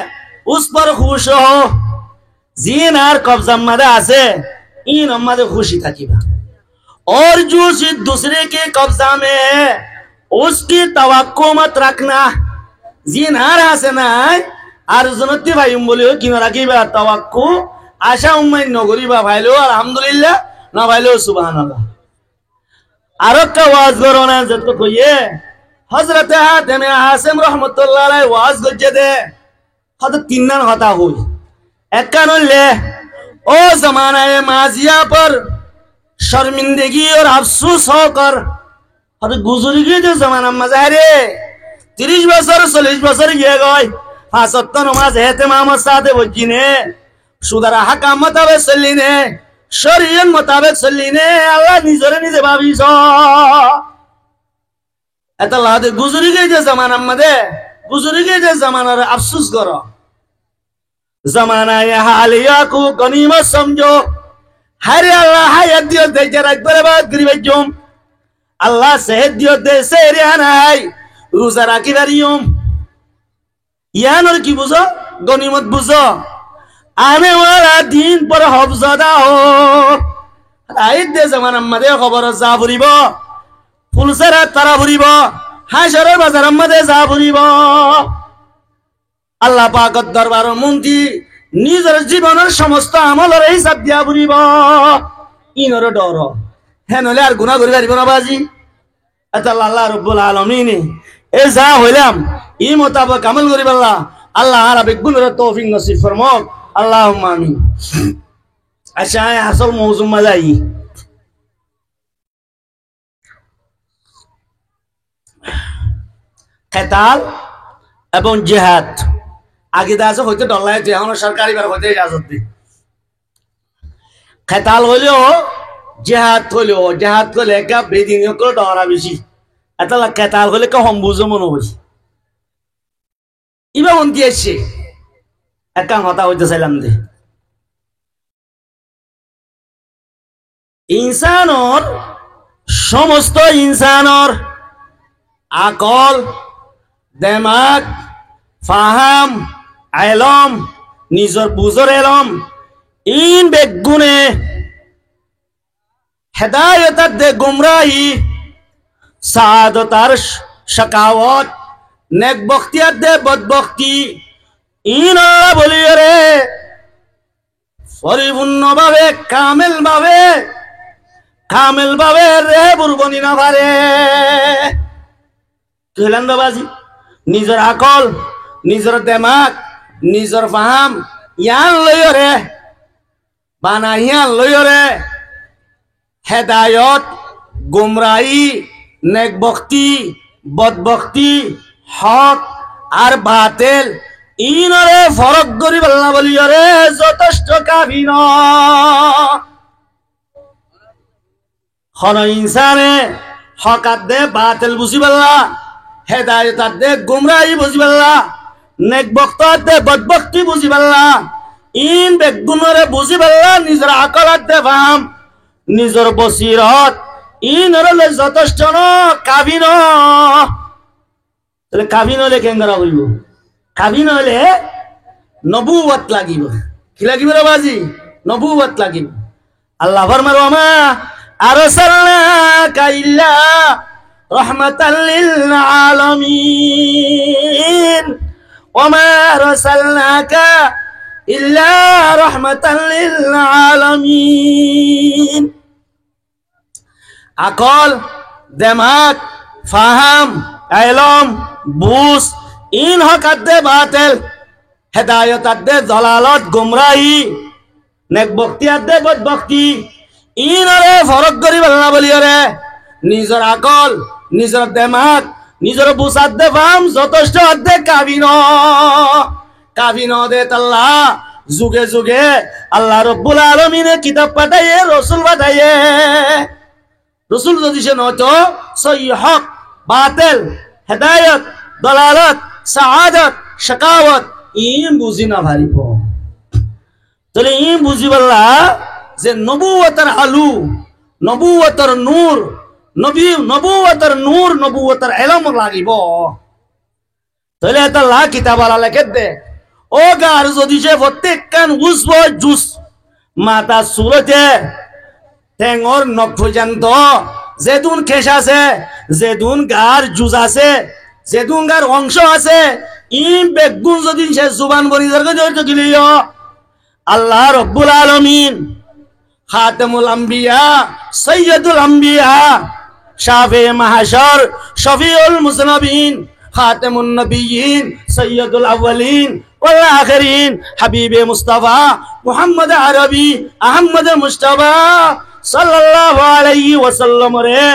उस पर खुश हो জিন আর कब्जा मादे আছে इन मादे खुशी থাকিবা और जो चीज दूसरे के कब्जा में है उसकी तवक्को मत रखना जिन আর আছে না আর জনতি ভাই বলিও কি রাখিবা তাওয়াক্কু আশা উম্মাই নগরিবা ভাইলো আলহামদুলিল্লাহ না ভাইলো সুবহানাল্লাহ আরো কা ওয়াজ করোনা যত কইয়ে হযরত হাতেম হাসিম রাহমাতুল্লাহ আলাইহি ওয়াজ গজে দে হদ তিনন কথা হই একানলে ओ जमाना माजिया पर शर्मिंदगी और अफसोस होकर हद गुजरी गई जो जमाना मजा रे 30 বছর 40 বছর গিয়ে গয় পাঁচ ওয়াক্ত নামাজ ইহতিমামের সাথে বজিনে সুদারা হাকাম মোতাবেক চলিনে শরীয়ত মোতাবেক চলিনে আল্লাহ নিজরে নিজে ভাবিছ এত লাদে গুজরি গই যে জামানা মধ্যে গুজরি গই যে জামানার আফসোস করো जमाना ये हालिया को गनीमत समझो हरे अल्लाह हयात दियो दे जरा बर्बाद करी बजुम अल्लाह सेहत दियो दे सेरे आनाई रोजा राखी बारियम यान और की बुझो गनीमत बुझो आने वाला दिन पर हफजदा हो आइद दे जमाना मदे खबर जा भरिबो फुलसरा तारा भरिबो हाशर बाजार मदे जा भरिबो আল্লাহ পাকের দরবারের মন্ত্রী নিজের জীবনের সমস্ত আমলের হিসাব দিয়া বুড়িব ইনর ডর হ্যাঁ নলে আর গুনাহ করি পারিব না বাজি আল্লাহ রাব্বুল আলামিন এ যা হইলাম ই মোতাবেক আমল করি আল্লাহ আল্লাহ আর বেগুনের তৌফিক নসিব ফরমাক আল্লাহুম্মা আমিন আচ্ছা আসল মওজু মাজাই কিতাল এবং জিহাদ আগে দাসে হইতে ডলায় যে এখন সরকারি বার হইতে ইজাজত দি কিতাল হইলো জিহাদ হইলো জিহাদ করলে কা বেদিনিও করে ডরা বেশি এতলা কিতাল হইলে কা সম্বুজ মনে হই ইবা অন্তি আছে একা কথা হইতে চাইলাম দে ইনসানর সমস্ত ইনসানর আকল দেমাগ ফাহাম আলম নিজর বুজর এলম ইন বেগুনে হেদায়েত দে গুমরাহি সাআদতার শাকাওয়াত নেক বখতিয়াত দে বদবখতি ইন আল্লাহ বলিয়ে রে পরিপূর্ণভাবে কামেলভাবে রে বুরবনি না পারে কইলেন বাবাজি নিজর আকল নিজর দেমাগ নিজর ফাহাম ইয়ান লয়রে বানা ইয়ান লয়রে হেদায়ত গুমরাহি নেক বখতি বদবখতি হক আর বাতিল ইনরে ফরক করি বলনা বলিয়রে যথেষ্ট কাফি ন খন ইনসানে হকাত দে বাতিল বুঝি বললা হেদায়ত দে গুমরাহি বুঝি বললা নেক বখতাত দে বদবখতি বুঝি বললা ইন বেগুনরে বুঝি বললা নিজর আকলাত দে ফাহাম নিজর বসিরত ইনরে যথেষ্ট ন কাফি ন তাহলে কাফি নলে কেঙ্গরা হইব কাফি নলে নবুয়ত লাগিব কি লাগিব রে বাজি নবুয়ত লাগিব আল্লাহ ফরমার ওমা আরসালনাকা ইল্লা রাহমাতাল লিল আলামিন ওমা আরসালনাকা ইল্লা রাহমাতাল লিল আলামিন আকল দেমাগ ফাহাম ইলম বুঝ ইন হকাত দে বাতিল হেদায়ত দে দলালত গুমরাহি নেক বখতিয়াত দে বদবখতি ইনরে ফরক করি বলনা বলিয়রে নিজর আকল নিজর দেমাগ নিজর বুঝাত দে ফাহাম যথেষ্ট দে কাবিন দে আল্লাহ যুগে যুগে আল্লাহ রব্বুল আলামিনে কিতাব পাঠাইয়ে রাসূল পাঠাইয়ে রাসূল যদি সে নতো সহি হক বাতিল হেদায়ত দলালত সাআদত শাকাওয়াত ইম বুঝি না ভারিব তাহলে ইম বুঝি বললা যে নবুয়তের আলু নবুয়তের নূর নবুয়তের নূর নবুয়তের ইলম লাগিব তাহলে আল্লাহ কিতাব আলা লেখে দে ও গার যদি সে প্রত্যেক কান উসব জুস মাতা সুরতে ঠেঙর নখ পর্যন্ত যেদুন খেস আছে, যেদুন গার জুজ আছে, যেদুন গার অংশ আছে, ইম বেগুন যদি সে জুবান বনি জড়িত গিলিও আল্লাহ রব্বুল আলামিন খাতামুল আম্বিয়া সৈয়দুল আম্বিয়া শাফি মাহশর শফিউল মুজনবিন খাতামুন নবিয়্যিন সৈয়দুল আউয়ালিন ওয়াল আখিরিন হাবিবে মুস্তাফা মুহাম্মদ আরবি আহমদ মুস্তাফা সাল্লাল্লাহু আলাইহি ওয়াসাল্লাম রে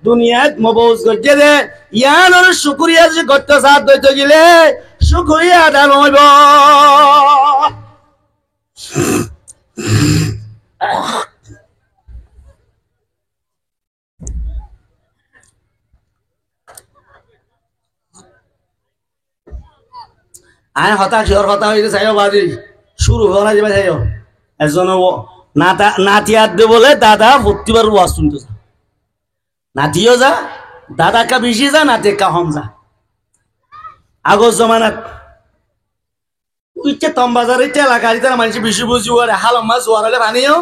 দুনিয়াত মবউজ গজে দে ইয়ানোর শুকরিয়া যে করতে সাথ দইতে গেলে শুকরিয়া আদায় হইব। আয় হতাশ ওর কথা হইতে চাইও বাজি শুরু করা যাবে চাইও একজন নাতিয়ার দে বলে দাদা প্রতিবার ওয়াজ শুনতে যা, নাতিও যা, দাদা কা বেশি যা, নাতি কা হম যা। আগর জমানাত ইচ্ছে তমবাজার ইচ্ছে এলাকার তারা মানুষ বেশি বুঝি ওরে হাল মাছ জোয়ার হলে পানিও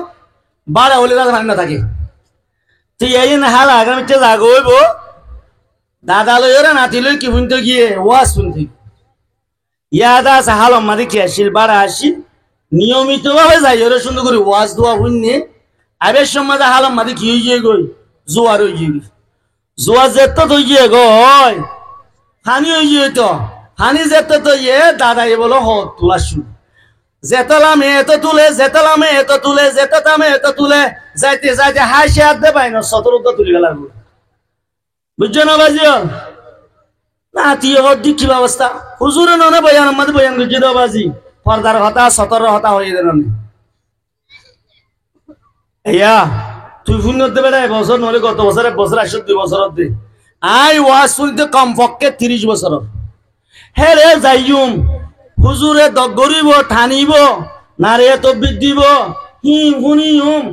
বাড়া হলে তাদের পানি না থাকে। তুই এই না হাল আগামী জাগ হইব দাদা লই ওরা নাতি লই কি শুনতে গিয়ে ওয়াজ শুনতে ইয়াদা আছে হাল মাদি কি আসিল বাড়া আসিল নিয়মিত ভাবে যাই ওরা সুন্দর করে ওয়াজ দোয়া শুননি আবের সময় হাল মাদি কি হয়ে গিয়ে গই জোয়ার হয়ে গিয়ে জোয়ার যেত তো গিয়ে গয় হানি হয়ে গিয়ে তো হানি যেত তো ইয়ে দাদা এ বলো হ তোলা শুন যেতলামে এত তুলে যেতলামে এত তুলে যেতামে এত তুলে যাইতে যাইতে হাসি হাত দে পাই না 17টা তুলে গেল বুঝছো না বাজিও না তুই দি কি ব্যবস্থা হুজুরে ননে বয়ান আমাদের বয়ান বুঝে দাও বাজি পর্দার হতা 17 হতা হয়ে দেন ইয়া তুই ফোন দেবে না বছর নলে গত বছর 1 বছর 2 বছর দে আই ওয়াজ শুনতে কমপক্ষে 30 বছর হে রে যাইম হুজুরে দগরিব ঠানিব নারে তকবীর দিব হিম হুনিম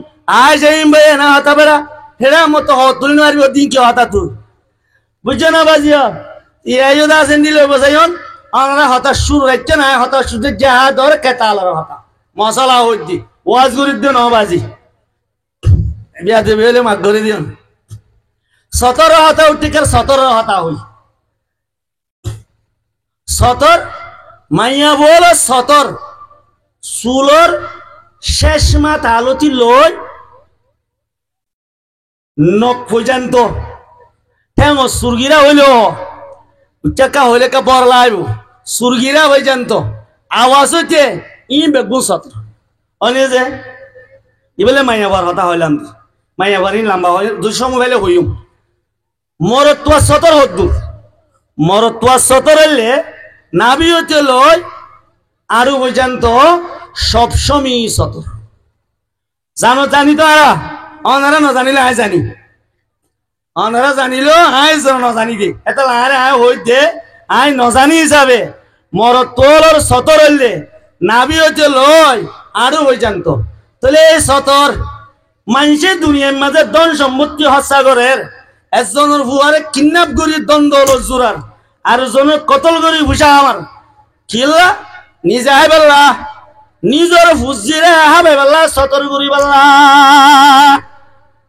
আই যাইম বে না হতা বেড়া হেরা মত তুলি মারিব দিন কি হতা তুই বুঝছো না বাজিয়া ইয়াইও দা সেন দিলে বসাইন আমরা হতা সুর রাখছে না হতা সুদে যা দর কেতালার হতা মশলা হইতি ওয়াজ করি দিন বাজি বিয়া দেবে হলে মাত ধরে দিন 17 হতা উঠিকার 17 হতা হই 17 মাইয়া বল 17 সুলর শেষ মাত আলতি লই নখ পর্যন্ত ঠ্যাং সুরগিরা হইল উচ্চাকা হইলে কা বর লাইব সুরগিরা পর্যন্ত আওয়াজ হইতে ই বেগুন 17 অনে যে ইবেলে মাইয়া বার হতা হইলাম মাইয়া বাড়ি লম্বা হই 200 মোবাইলে হইম মরত্বা 17 হদ্দু মরত্বা 17 হইলে নাবি হইতে লই আরো পর্যন্ত সবসময় 17 জানো জানি তো আরা অনারা না জানিলে আই জানি অনারা জানিলো আই না জানি দে এটা আরে আই হই দে আই ন জানি হিসাবে মরত্বর 17 হইলে নাবি হইতে লই আরো পর্যন্ত তাহলে 17 মানুষে দুনিয়ার মাঝে ধন সম্পত্তি হস্তাগরের একজনের ভুয়ারে কিডন্যাপ করি দ্বন্দ্ব হলো জোরার আর জনের কতল করি ভুষা আমার খিল্লা নিজে আই বেল্লা নিজের ফুজিরে আহাবে বেল্লা 17 করি বেল্লা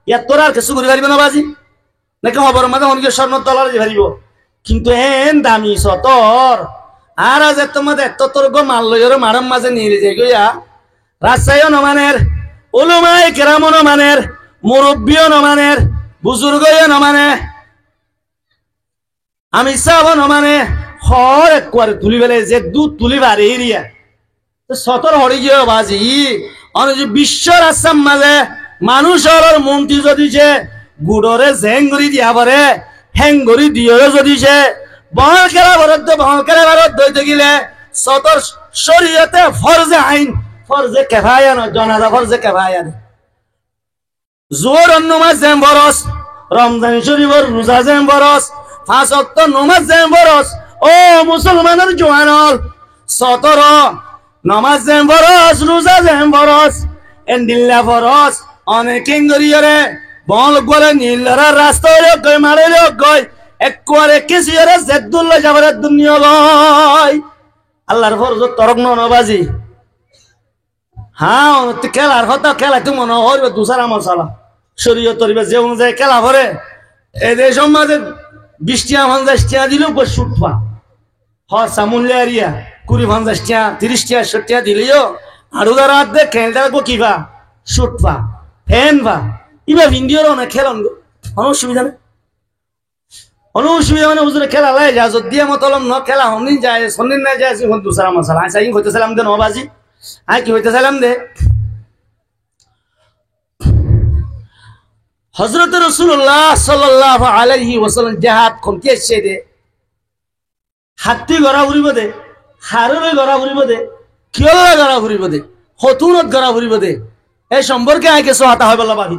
ইয়ার তোর আর কিছু করি পারিব না বাজি নাকি খবর মাঝে অনেক $স্বর্ণ যে পারিব কিন্তু এন দামি 17 আর আজ এত মাঝে এত তোর গো মাল লইর মারম মাঝে নিয়ে যায় গইয়া রাজশাহীও নমানের উলুমায়ে কেরামও নমানের মুরব্বীও নমানের বুজুর্গও নমানে আমি সাহেব নমানে হর একবার তুলি বেলে যে দুধ তুলি বাড়ি এরিয়া 17 হরি গিয়ে বাজি অনুজ বিশ্বর আসাম মাঝে মানুষের মন্ত্রী যদি যে গুড়রে জেঙ্গুরি দিয়া পারে হেঙ্গুরি দিয়ে যদি সে বহল খেলা ভারত দইতে গেলে 17 শরীয়তে ফরজে আইন ফরজে কেফায়া ন জনাজা ফরজে কেফায়া জোর নমাজ যেম বরস রমজান শরীফর রোজা যেম বরস 5 ওয়াক্ত নমাজ যেম বরস ও মুসলমানের জওয়ানল 17 নমাজ যেম বরস রোজা যেম বরস এন্ডিল্লা বরস অনেক গরিয়রে বল গলে নীলরা রাস্তা গই মারে গই একবারে কিসিরে জেদুল্লাহ যাবার দুনিয়া লয় আল্লাহর ফরজ তরক নবাজি হ্যাঁ খেলার কথা খেলা তো মনে হয় দুসারা মশালা শরীয় তরিবে যে অনুযায়ী খেলা করে এদের সমাজে 20 টিয়া দিলেও সুটপা হসা মূল্য এরিয়া 20-50 টিয়া 30 টিয়া 60 টিয়া দিলেও আর উদার হাত দিয়ে খেলটা কিবা সুটপা ফ্যান বা ইবা ভিন্ডিওর অনেক খেলন গো কোনো অসুবিধা নেই কোনো অসুবিধা মানে হুজুরে খেলা লাই যা যদি মতলম ন খেলা হনিন যায় সন্দিন না যায় দুসারা মশালা আচ্ছা ই হইতেছিলাম দে নবাজি কি হইতেছিলাম দে হযরত রাসূলুল্লাহ সাল্লাল্লাহু আলাইহি ওয়াসাল্লাম জিহাদ কোনটি এসে দে হাতি গড়া ঘুরিব দে হাররে গড়া ঘুরিব দে কিয়লা গড়া ঘুরিব দে হতুনত গড়া ঘুরিব দে এই সম্পর্কে আইকে সোহাতা হয় বলা ভাবি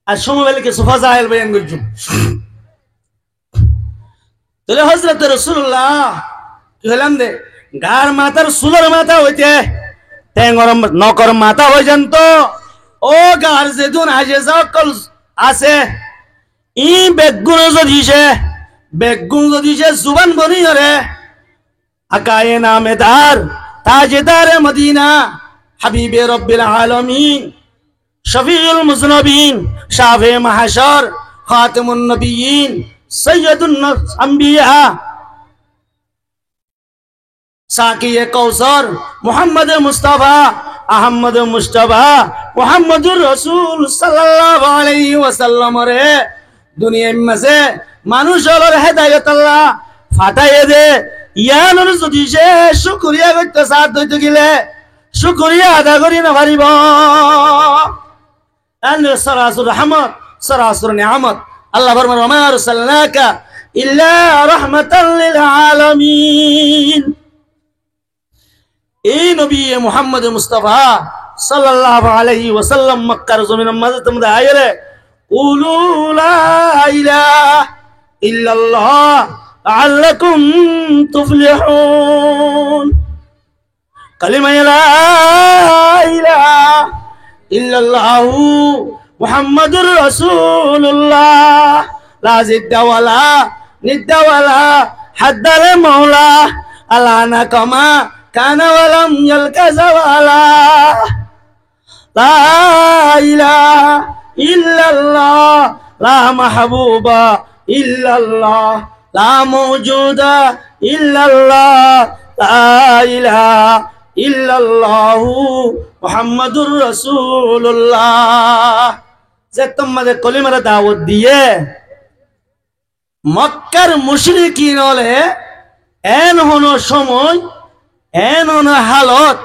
আর সমবেলকে সোফা জাহেল বয়ান করছুম তাহলে হযরত রাসূলুল্লাহ কি হলাম দে গার মাথার সুলর মাথা হইতে টেঙ্গর নকর মাথা হই জানত ও গার যেদুন আজে সকল আছে ই বেগুন যদি সে জুবান বনি হরে আকায়ে নামেদার তাজেদার মদিনা হাবিবে রব্বিল আলামিন শফিউল মুজনবিন শাফে মাহশর খাতিমুন নবিয়িন সৈয়দুন আম্বিয়া সাকিয়ে কৌসর মুহাম্মদ মুস্তাফা আহমদ মুস্তাফা মুহাম্মদুর রাসূল সাল্লাল্লাহু আলাইহি ওয়াসাল্লাম রে দুনিয়ার মাঝে মানুষের হেদায়েত আল্লাহ ফাটাইয়ে দে ইয়ানোর যদি সে শুকরিয়া করতে সাথ হইতে গেলে শুকরিয়া আদা করি না পারিব আল্লাহ সরাসর রহমত সরাসর নিয়ামত আল্লাহ ফরমান ওয়া মা আরসালনাকা ইল্লা রাহমাতাল লিল আলামিন এই নবী মুহাম্মদ মুস্তাফা সাল্লাল্লাহু আলাইহি ওয়াসাল্লাম মক্কার জমিনের মাঝে তোমরা আইরে কুলু লা ইলাহা ইল্লাল্লাহ লাআল্লাকুম তুফলিহুন কালিমা লা ইলাহা ইল্লাল্লাহ মুহাম্মাদুর রাসূলুল্লাহ লা জিদ্দা ওয়ালা নিদ্দা ওয়ালা হাদ্দার মাওলা আলানা কামা কানা ওয়ালাম ইয়ালকাযা ওয়ালা লা ইলাহা ইল্লাল্লাহ লা মাহবুবা ইল্লাল্লাহ লা মাওজুদা ইল্লাল্লাহ লা ইলাহা ইল্লাল্লাহু মুহাম্মাদুর রাসূলুল্লাহ যে তোমাদের কলিমার দাওয়াত দিয়ে মক্কার মুশরিকিন হলে এন হনো সময় এন হনো হালত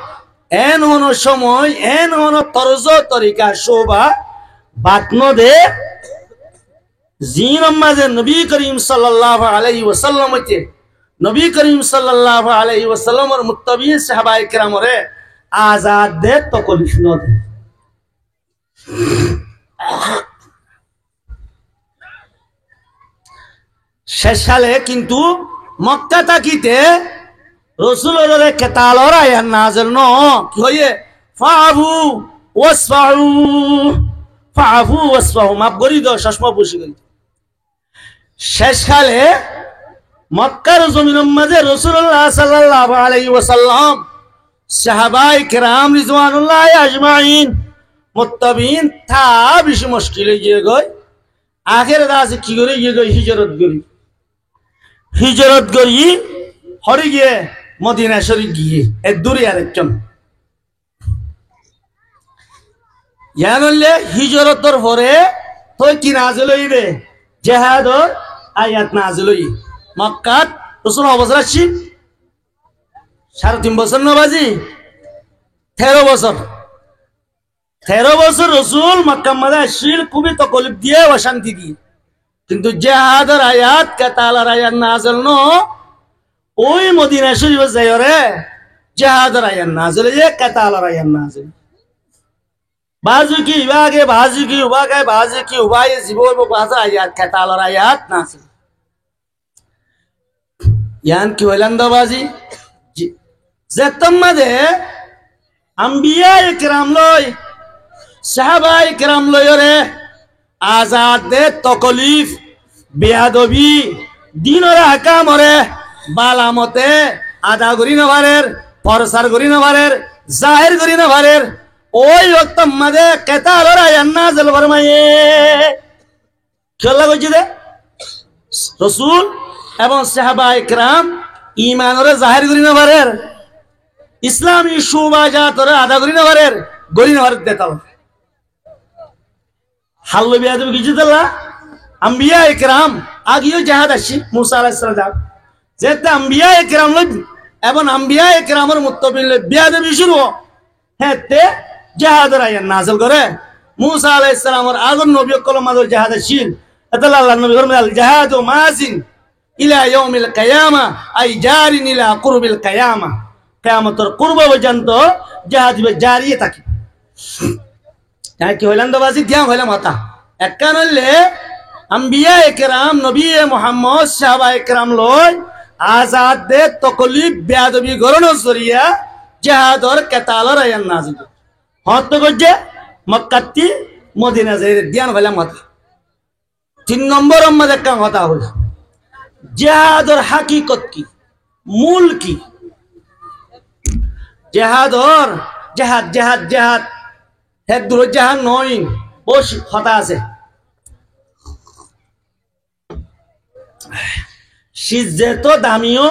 এন হনো সময় এন হনো তরজ তরিকা শোভা বাতন দে জিন মাঝে নবী করিম সাল্লাল্লাহু আলাইহি ওয়াসাল্লাম হইতে নবী করিম সাল্লাল্লাহু আলাইহি ওয়াসাল্লামের মুত্তাবিঈন সাহাবায়ে কেরামরে আজাদ দে তকলিফ ন দে শেষ সালে কিন্তু মক্কা তাকিতে রাসূলের কেতালর আয়াত নাযিল ন কি হইয়ে ফাফু ওয়াসফাহু মাফ করি দাও শাসমা বসে গেল শেষ কালে মক্কার জমিনের মাঝে রাসূলুল্লাহ সাল্লাল্লাহু আলাইহি ওয়াসাল্লাম সাহাবায়ে কেরাম রিজওয়ানুল্লাহি আজমাইন মুত্তাবিঈন তা বেশি মুশকিল হয়ে গই আখের দাস কি করে গই হিজরত করি হরি গিয়ে মদিনা শরীফ গিয়ে এ দূরে আরেকজন জানলে হিজরতর পরে তুই কি নাজিল হইবে জিহাদর আয়াত নাজিল হই মক্কাত রাসূল অবসর আছি 3.5 বছর নবাজি 13 বছর 13 বছর রাসূল মক্কা মধ্যে আসিল খুবই তকলিফ দিয়ে অশান্তি দিয়ে কিন্তু জিহাদর আয়াত কেতালার আয়াত নাজিল ন ওই মদিনা শরীফ যাই রে জিহাদর আয়াত নাজিল যে কেতালার আয়াত নাজিল बाजू की विभागे बाजू की उबागे बाजू की उबाए जीवो बाजा आयात केतालर आयात नासिल यान की वलंदाबाजी जतम्मदे अंबिया इकराम लोय साहबा इकराम लोय रे आजाद दे तकलीफ बेयादबी दिन और हकाम रे बालामते আদা করি না পারের, প্রচার করি না পারের, জাহির করি না পারের, ওই ওয়াক্ত মাঝে কেতালর আয়াত নাযিল ফরমায়ে খেলা কইছে দে রাসূল এবং সাহাবায়ে কেরাম ঈমানরে জাহির করি না পারের, ইসলামী সুবাজাতরে আদা করি না পারের, গরি না পারের দেতাল হাল্লু বিয়াদব কিছু দিলা আম্বিয়া ইকরাম আগিও জাহাদ আসি মুসা আলাইহিস সালাম যেতে আম্বিয়া ইকরাম লই এবং আম্বিয়া ইকরামের মুত্তাবিল বিয়াদবি শুরু হেতে জাহাদের আয়াত নাযিল করে মুসা আলাইহিস সালামের আগর নবী কলমাদের জাহাদ আসিল এতলা আল্লাহ নবী ফরমাল জাহাদু মাজিন ইলা ইয়াউমিল কিয়ামা আই জারিন ইলা কুরবিল কিয়ামা কিয়ামতের পূর্ব পর্যন্ত জাহাদ জারি থাকে তাই কি হইলাম দাবাজি দিয়া হইলাম হতা একখান হইলে আম্বিয়া একরাম নবী মুহাম্মদ সাহাবা একরাম লই আজাদ দে তকলিফ বেয়াদবি গরণর জরিয়া জিহাদর কেতালর আয়াত নাযিল হত গজে মক্কাতি মদিনা যাইরে দিয়ান হইলাম হতা 3 নম্বর মধ্যে একটা কথা হল জিহাদর হাকিকত কি মূল কি জিহাদর জিহাদ জিহাদ জিহাদ হে দূর জাহান নয় বস কথা আছে সিজে তো দামিও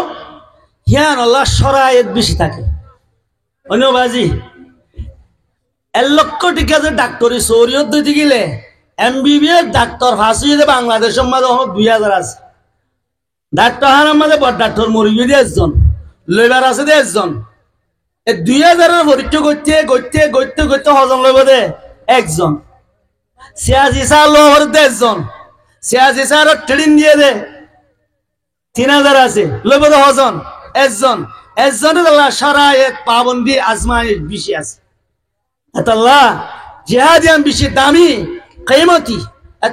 হিয়ান আল্লাহ শরায়েত বেশি থাকে অন্যবাজি 1 লক্ষ টাকা যে ডাক্তারি শরীয়ত দিতে গেলে এমবিবিএস ডাক্তার ফাঁসি যে বাংলাদেশের মাঝে 2000 আছে ডাক্তার হানার মাঝে বড় ডাক্তার মরিবি একজন লেবার আছে একজন 2000 পরীক্ষা করতে করতে করতে করতে হজম লইব দে একজন সিয়াজি সার লোহর দে একজন সিয়াজি সার ট্রেনিং দিয়ে দে 3000 আছে লইব দে হজম একজন একজনের আল্লাহ শরায়েত পাবন্দি আজমাইশ বেশি আছে আল্লাহ জিহাদিয়ান বেশি দামি কিমতি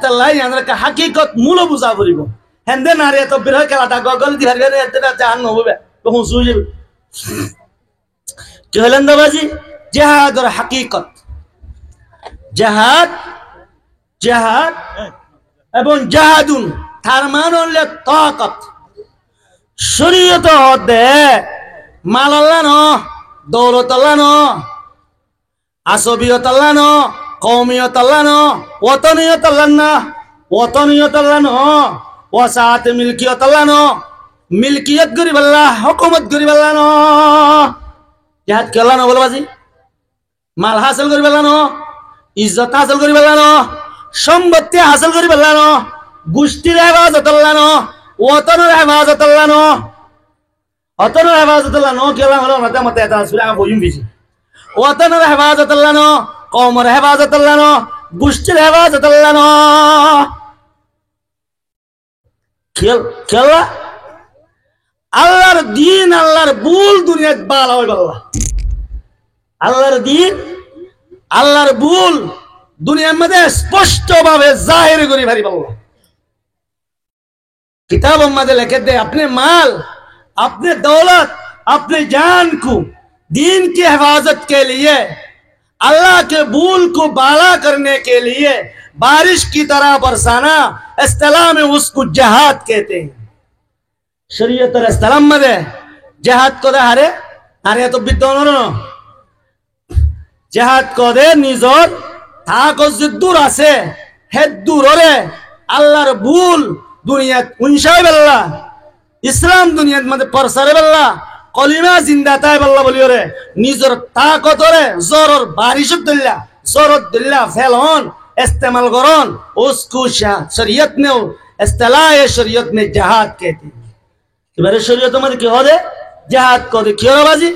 আল্লাহ আমরা হাকিকত মূল বুঝা পড়িব হেন্দে নারে তো বিরহ খেলাটা গগল দি হারবে এতটা জান হবে তখন সুই যাবে কি হলেন দাবাজি জিহাদর হাকিকত জিহাদ জিহাদ এবং জাহাদুন তার মানে হলো তাকত শরীয়ত হতে মাল আল্লাহ ন দৌলত আল্লাহ ন আসবিয়ত আল্লাহ ন কওমিয়ত আল্লাহ ন ওয়াতনিয়ত আল্লাহ না ওয়াতনিয়ত আল্লাহ ন ওয়াসাত মিলকিয়ত আল্লাহ ন মিলকিয়ত গরিব আল্লাহ হুকুমত গরিব আল্লাহ ন জিহাদ কি আল্লাহ ন বলবাজি মাল হাসিল করি পেলাম ইজ্জত হাসিল করি পেলাম সম্পত্তি হাসিল করি পেলাম গোষ্ঠীর হেফাজত আল্লাহ ওতনের হেফাজত আল্লাহ অতনের হেফাজত আল্লাহ কেলাম হলো মতে মতে এটা আসলে আমি বইম বেশি ওতনের হেফাজত আল্লাহ কওমের হেফাজত আল্লাহ গোষ্ঠীর হেফাজত আল্লাহ খেলা আল্লাহর দিন আল্লাহর ভুল দুনিয়াত বালা হইব আল্লাহ আল্লাহর দিন আল্লাহর ভুল দুনিয়ার মধ্যে স্পষ্ট ভাবে জাহির করি পারিব किताब मध्य लिखे दे अपने माल अपने दौलत अपने जान को दीन की हिफाजत के लिए अल्लाह के भूल को बाला करने के लिए बारिश की तरह बरसाना इस्तिलाह में उसको जिहाद कहते हैं शरीयत और इस्तिलाह में जिहाद को दे हरे हरे तो विद्वान जिहाद को दे निजर था को दूर आसे है दूर रे अल्लाहर भूल दुनिया उनशाय बल्ला इस्लाम दुनिया मध्य परसारे बल्ला कलिमा जिंदा ताय बल्ला बोलियो रे निजर ताकत रे जोर बारिश दिल्ला जोर दिल्ला फैलन इस्तेमाल करन उसको शरीयत ने इस्तिलाह शरीयत में जिहाद कहते हैं इबारे शरीयत में কি হবে जिहाद को दे কি হবে বাজি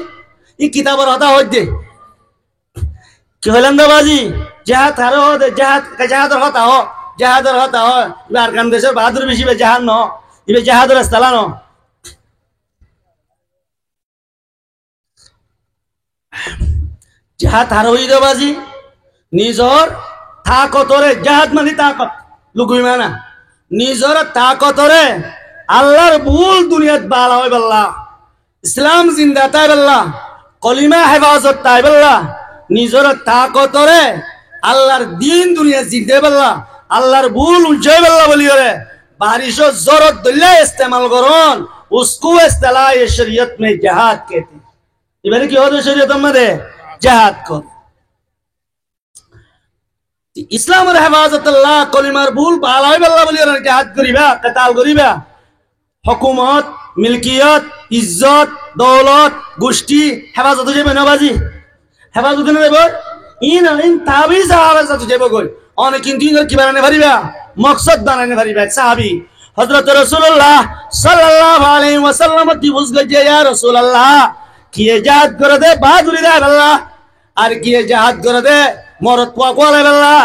এই কিতাবের কথা হই দে কি হলাম না বাজি जिहाद হারে हो दे जिहादर কথা हो जहादर होता हो इबार कान देशर बहादुर बेशी बे जहान न इबे जहादर अस्तला न जहाद हार होई दे बाजी निजर ताकतरे जहाद माने ताकत लुकुई माना निजर ताकतरे अल्लाहर भूल दुनियात बाला होय बल्ला इस्लाम जिंदा ताय बल्ला कलिमा हिफाजत ताय बल्ला निजर ताकतरे अल्लाहर दीन दुनिया जिंदे बल्ला আল্লাহর ভুল উজ্জয় বল্লা বলিও রে বারিশ জরত দিলে ইস্তেমাল করন उसको इस्तिलाह शरीयत में जिहाद कहते हैं। এবারে কি হলো শরীয়তের মধ্যে জিহাদ কর ইসলামের হেফাজতুল্লাহ কলিমার ভুল ভালাই বল্লা বলি জিহাদ করিবা কিতাল করিবা হুকুমত মিলকিয়ত ইজ্জত দৌলত গোষ্ঠী হেফাজত যাবে নবাজি হেফাজত না দেব ইন তাবিজ হেফাজত যাবে কই অনেক কিন্তু কি বানানে পারিবা মকসদ বানানে পারিবা সাহাবী হযরত রাসূলুল্লাহ সাল্লাল্লাহু আলাইহি ওয়াসাল্লাম কি বুঝলে যে ইয়া রাসূলুল্লাহ কি জিহাদ করে দে বাহাদুরি দে আল্লাহ আর কি জিহাদ করে দে মরদ পাকওয়ালা আল্লাহ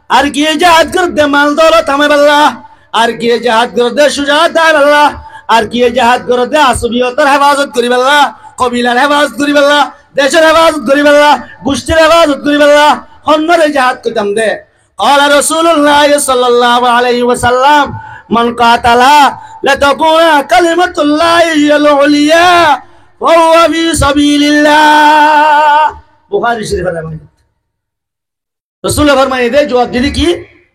আর কি জিহাদ করে দে মাল দৌলত আমে আল্লাহ আর কি জিহাদ করে দে সুজাত দে আল্লাহ আর কি জিহাদ করে দে আসবিয়তের হেফাজত করি আল্লাহ কবিলার হেফাজত করি আল্লাহ দেশের হেফাজত করি আল্লাহ গোষ্ঠীর হেফাজত করি আল্লাহ হন্নরে জিহাদ করতাম দে قال رسول الله صلى الله عليه وسلم من قاتل لتكون كلمة الله هي العليا وهو في سبيل الله बुखारी शरीफ में रसूल फरमाए दे जवाब दी कि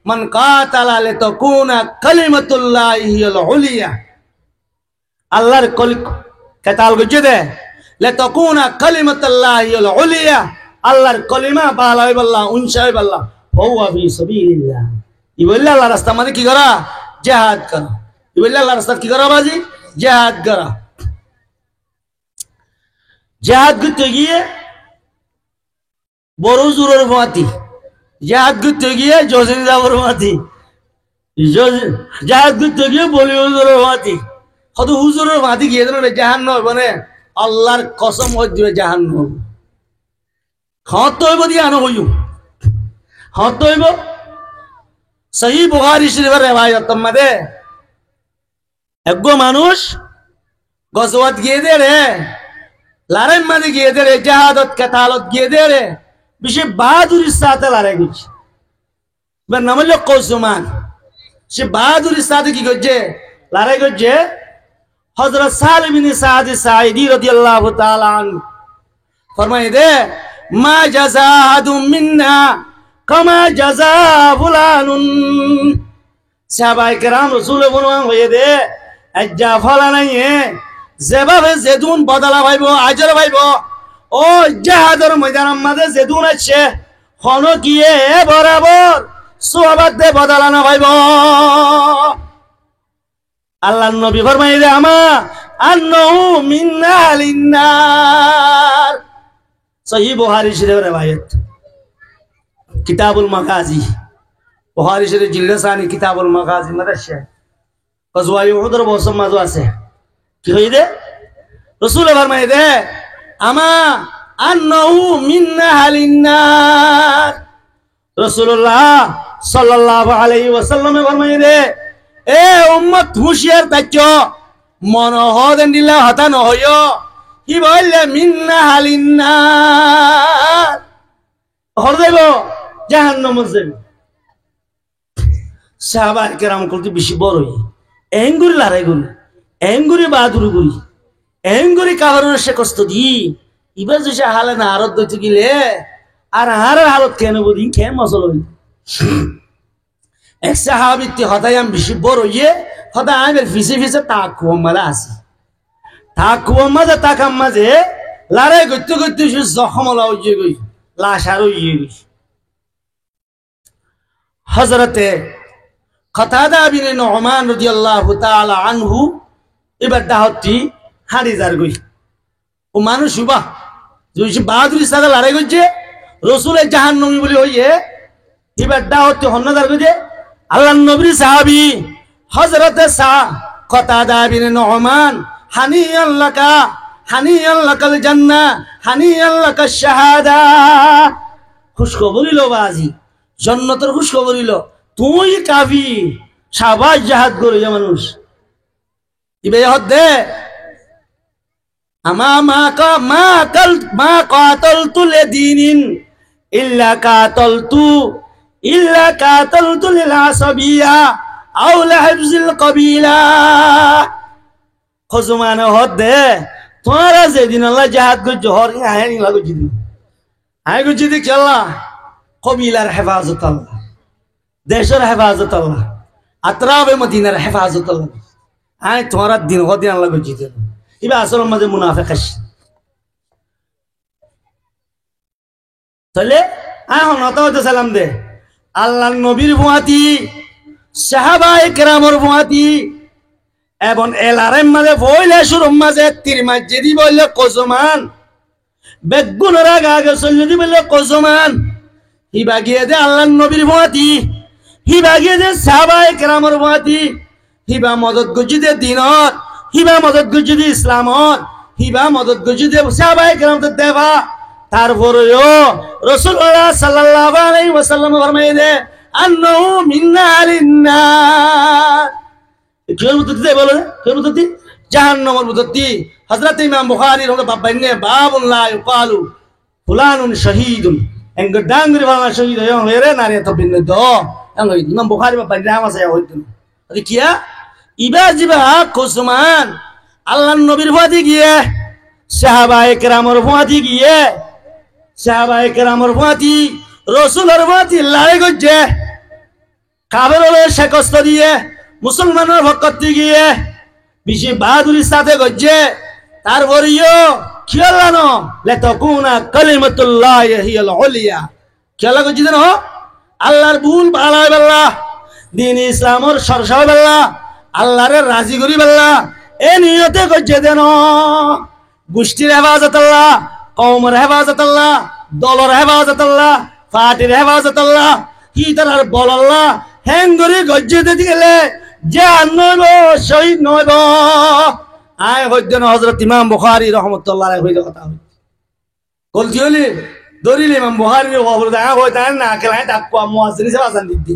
मन कातला लितकुना कलिमतुल्लाहि हियल उलिया अल्लाहर कताल गुजे दे लितकुना कलिमतुल्लाहि हियल उलिया अल्लाहर कलिमा बालाई बल्ला उनशाई बल्ला हुवा फी सबीलिल्लाह इबल्ला अल्लाह रास्ता में की करा जिहाद करा इबल्ला अल्लाह रास्ता की करा बाजी जिहाद करा जिहाद करते गए বড় জোরের মাটি জিহাদ করতে গিয়ে জসিন যাবর মাটি জিহাদ করতে গিয়ে বলি হুজুরের মাটি কত হুজুরের মাটি গিয়ে দেন জাহান্নাম মানে আল্লাহর কসম হয়ে দিবে জাহান্নাম হত হইব দিয়ে আনো হইও হত হইব সহি বুখারী শরীফের রিওয়ায়াত মধ্যে একগো মানুষ গজওয়াত গিয়ে দে রে লারেন মাঝে গিয়ে দে রে জিহাদত কেতালত গিয়ে দে রে বিশেষ বাহাদুরির সাথে লড়াই করছে নাম হলো কৌসুমান সে বাহাদুরির সাথে কি করছে লড়াই করছে হযরত সালিম বিন সাদ সাঈদী রাদিয়াল্লাহু তাআলা আনহু ফরমায় দে মা জাযাদুম মিন্না কামা জাযা ফুলানুন সাহাবায়ে কেরাম রাসূল বলওয়ান হয়ে দে আজ্জা ফলানাই যেভাবে যেদুন বদলা ভাইব আজর ভাইব ও জিহাদের ময়দানের মাঝে যেদুন আছে হন গিয়ে বরাবর সোহাবাত দে বদলানা ভাইব আল্লাহর নবী ফরমায় দে আমা আন্নাহু মিন আহলিন নার সহিহ বুখারী শরীফের রিওয়ায়াত কিতাবুল মাগাজি বুখারী শরীফ জিলদ সানি কিতাবুল মাগাজি মাদাশা গজওয়া উহুদের মৌসুম মাঝে আছে কি হই দে রাসূল ফরমায় দে আমা আন্নাহু মিন আহলিন নার রাসূলুল্লাহ সাল্লাল্লাহু আলাইহি ওয়াসাল্লাম ফরমায় দে এ উম্মত হুশিয়ার থাকো মন হদেন দিলা হতা ন হইও কি বললে মিন আহলিন নার হর দেব জাহান্নাম যাবে সাহাবায়ে কেরাম কত বেশি বড় হই এঙ্গুরি লড়াই গুলি এঙ্গুরি বাহাদুরি গুলি এঙ্গুরি কারণে সে কষ্ট দি ইবার যে হালে না আরত দইতে গিলে আর হারের হালত কেন বলি কে মসল হই এক সাহাবীতে হদায়াম বেশি বড় ইয়ে হদা আমের ফিসে ফিসে তাকুয়া মালা আছে তাকুয়া মাঝে তাকাম মাঝে লড়াই করতে করতে সে জখম হয়ে গই লাশ আর হয়ে গই হযরতে কতাদা বিন নুমান রাদিয়াল্লাহু তাআলা আনহু এবার দাওয়াতটি হারি যার গই ও মানুষ বা যে বাহাদুরি সাথে লড়াই করছে রাসূলের জাহান্নামী বলি হইয়ে এবার দাওয়াতটি হন্নাদার গই আল্লাহর নবী সাহাবী হযরতে কতাদা বিন নুমান হানিয়ান লাকাল জান্নাহ হানিয়ান লাকাশ শাহাদা খুশখবরি লো বাজি জান্নাতের খুশখবরি লো তুই কাফি শাবাশ জিহাদ করে মানুষ ইবে হদে আমা মা কাতালতু লিদিনিন ইল্লা কাতালতু লিল আসাবিয়া আও লিহিফজিল কবিলা খুজমান হদে তোরা যেদিন আল্লাহ জিহাদ করে জোহর আইনি লাগো জিদি আই গো জিদি চলা কবিলার হেফাজত আল্লাহ দেশের হেফাজত আল্লাহ আতরাবে মদিনার হেফাজত আল্লাহ আয় তোমার দিন হদিন আল্লাহ জিতে এবার আসল মাঝে মুনাফে খাস তাহলে হনত হইতে সালাম দে আল্লাহ নবীর ভুয়াতি সাহাবায়ে কেরামর ভুয়াতি এবং এলারের মাঝে বইলে শুরুর মাঝে তীর মাঝে দি বললে কসমান বেগুনের আগে চলে দি বললে কসমান হিবা গিয়ে দে আল্লাহ নবীর ভুয়াতি হিবা গিয়ে দে সাহাবায়ে কেরামর ভুয়াতি হিবা মদত গুজি দে দিনত হিবা মদত গুজি দে ইসলামত হিবা মদত গুজি দে সাহাবায়ে কেরাম দেবা তারপরেও রাসূলুল্লাহ সাল্লাল্লাহু আলাইহি ওয়াসাল্লাম ফরমায়ে দে আন্নাহু মিন্না আলিন্নার কেউ মুততি বলে কেউ মুততি জাহান্নামের মুততি হযরত ইমাম বুখারী রহমাতুল্লাহ বাবাইনে বাবুন লা ইউকালু ফুলানুন শাহীদুন এঙ্গ ডাঙ্গরি বাবা শহীদ হয়ে নারে তো বিন্ন দো এঙ্গ ইমাম বুখারী বাবাইনে নামাজ আয়া হইতো আরে কিয়া ইবা জিবা কুসমান আল্লাহর নবীর ফাদি গিয়ে সাহাবায়ে কেরামের ফাদি গিয়ে সাহাবায়ে কেরামের ফাদি রাসূলের ফাদি লড়াই করছে কাফেরের শিকস্ত দিয়ে মুসলমানের পক্ষ গিয়ে বেশি বাহাদুরির সাথে গজ্জে তারপরেও খেলানো লেতকুনা কালিমাতুল্লাহি হিয়াল উলিয়া খেলা গজ্জে দেন আল্লাহর ভুল বালাই বেল্লা দিন ইসলামর সরসাও বেল্লা আল্লাহরে রাজি করি বেল্লা এ নিয়তে গজ্জে দেন গোষ্ঠীর হেফাজত আল্লাহ কওমের হেফাজত আল্লাহ দলের হেফাজত আল্লাহ পার্টির হেফাজত আল্লাহ কি তার বল আল্লাহ হ্যাঙ্গরি গজ্জে দিতে গেলে জাহান্নাম শহীদ নইব আয় হইতেন হযরত ইমাম বুখারী রাহমাতুল্লাহ আলাইহি হইতে কথা হই কলতি হলি দরিলে ইমাম বুখারীর খবর দেখা হইতা না কেলাই ডাকবা মুয়াজ্জিন হিসেবে আজান দিতে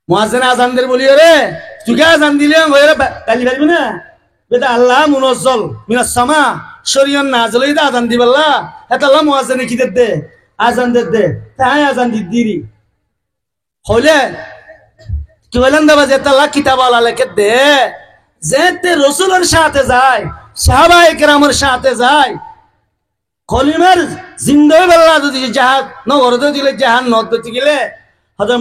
মুয়াজ্জিন আজান দের বলি রে তুই কে আজান দিলে হইরে গালি পারবি না বেটা আল্লাহ মুনাজ্জাল মিনাস সামা শরীয়ত নাযিল হইতা আজান দিবাল্লাহ এটা আল্লাহ মুয়াজ্জিন কি দে আজান দে তাই আজান দিদি হইলে কি বলেন দাবা যে আল্লাহ কিতাব আল্লাহ লিখে দে যেতে রাসূলের সাথে যায় সাহাবায়ে কেরামের সাথে যায় কলিমার জিন্দায় বেলা যদি জাহাদ নগর দিলে জাহান নদ দিতে গেলে हजरत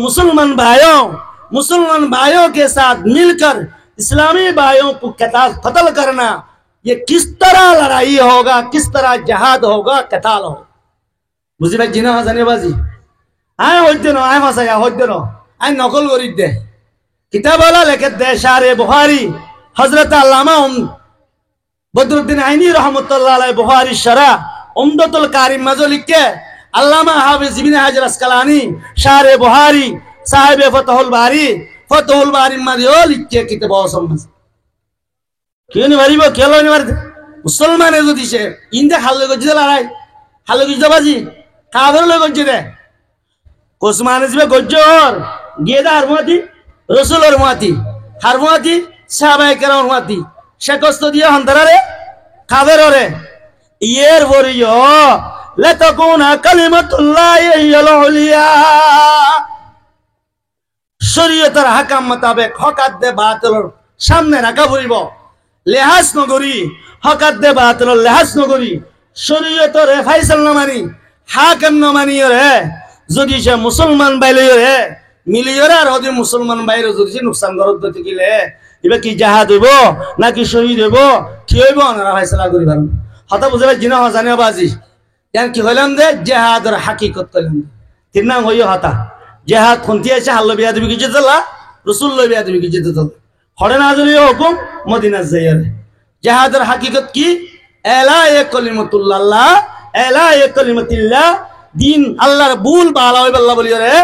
मुसलमान भाइयों के साथ मिलकर इस्लामी भाइयों को कत्ल करना ये किस तरह लड़ाई होगा किस तरह जहाद होगा कताल होगा बुझी भाई जिना जाने बाजी आए होते न आए मसाया होते न आए नकल करी दे किताब वाला लेके दे शारे बुखारी हजरत अल्लामा बदरुद्दीन आईनी रहमतुल्लाह अलैहि बुखारी शरा उम्दतुल कारिम मजो लिख के अल्लामा हाफिज इब्न हजर अस्कलानी शारे बुखारी साहिब फतहुल बारी मदियो लिख के किताब समझ क्यों नहीं मारिबो केलो नहीं मारते मुसलमान जो दिसे इंदे खाले गज लड़ाई खाले गज बाजी काफिर लोग गज दे उस्मान इसमें गज्जर गेदा हरमती रसूल हरमती साहबाए केराम हरमती शेकस्त दिया हंतरा रे काफिर रे ईयर वरियो लतकुना कलिमतुल्लाहि हियल उलिया शरीयतर हकाम मुताबिक हकात दे बातिलर सामने राखा पड़िब लेहाज नगरी हकात दे बातिलर लेहाज नगरी शरीयतर फैसल न मानी हाकिम न मानी रे যদি সে মুসলমান বাইলে রে মিলিয়র আর যদি মুসলমান বাইরে যদি নুকসান করত দিতে গেলে এবে কি জাহাদ হইব নাকি শহীদ হইব কি হইব না ফয়সালা করি পারো হতা বুঝাবে জিনা জানে বাজি ইয়ান কি হইলাম দে জিহাদের হাকিকত কইলাম তিন নাম হইও হতা জিহাদ কোনটি আছে আল্লাহ বিয়া দিবি কি জিতলা রাসূলুল্লাহ বিয়া দিবি কি জিতলা হরে নাজরি হুকুম মদিনা যাইরে জিহাদের হাকিকত কি এলা কালিমাতুল্লাহ এলা কালিমাতিল্লাহ दिन अल्लाहर भूल बाला अल्लाह बोलियो रे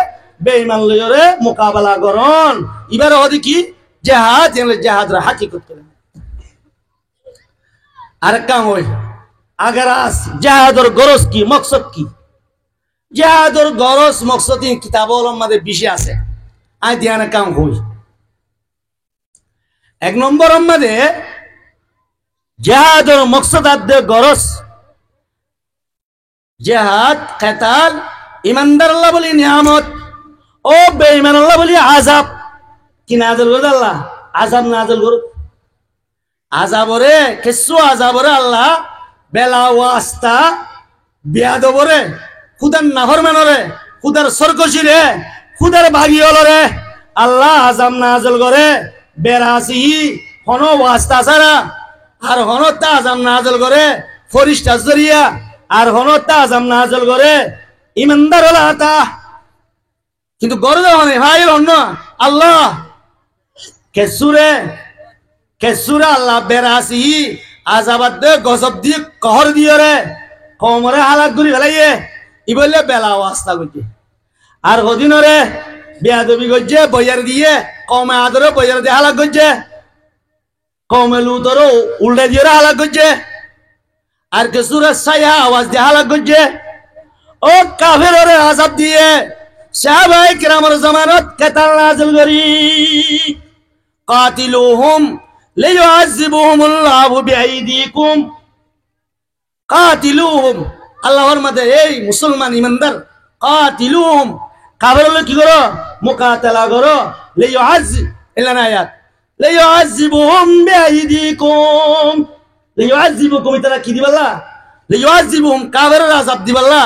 बेईमान लियो रे मुकाबला करन इबार हदि की जिहाद जिहाद रा हकीकत करे आर काम होय अगर आस जिहादर गरज की मकसद की जिहादर गरज मकसद इन किताबों मধ্যে বেশি আছে আই ধ্যান কাম होय এক নম্বর মধ্যে जिहादर मकसद আদ गरज जिहाद कताल ईमानदार अल्लाह बोली नियामत ओ बेईमान अल्लाह बोली आजाब कि नाजिल कर अल्लाह आजाब नाजिल कर आजाब रे किसो आजाब रे अल्लाह बेला वास्ता बियादब रे खुदार नाफरमान रे खुदार सरकशी रे खुदार भागी हलो रे अल्लाह आजाब नाजिल करे बेरासी হন ওয়াস্তা ছাড়া আর হনতা আজাম নাজল করে ফরিস্তা জরিয়া আর হনতা আজাম নাজল করে ইমানদার হলা তা কিন্তু গরজ মানে ভাই অন্য আল্লাহ কেসুরে আল্লাহ বেরাসি আজাবাদ দে গজব দিয়ে কহর দিয়ে রে কমরে হালাক ঘুরি ফেলাইয়ে ই বললে বেলা ওয়াস্তা করছে আর হদিনরে বেয়াদবি করছে বইয়ার দিয়ে কমে আদরে বইয়ার দিয়ে হালাক করছে কমে লুতরও উল্টে দিয়ে হালাক করছে আর কেসুরে সাইয়া আওয়াজ দিয়ে হালাক করছে ও কাফেররে আজাব দিয়ে সাহাবায়ে কিরামের জামানত কেতাল নাযিল করি কাতিলুহুম লিয়ুআযিবুহুমুল্লাহু বিআইদিকুম কাতিলুহুম আল্লাহর মধ্যে এই মুসলমান ইমানদার কাতিলুহুম কাফেররে কি করো মুকাতালা করো লিয়ুআযিব ইল্লা আয়াত লিয়ুআযিবুহুম বিআইদিকুম লিয়ুআযিবুকুম তারা কি দিবাল্লা লিয়ুআযিবুহুম কাফেররে আযাব দিবাল্লা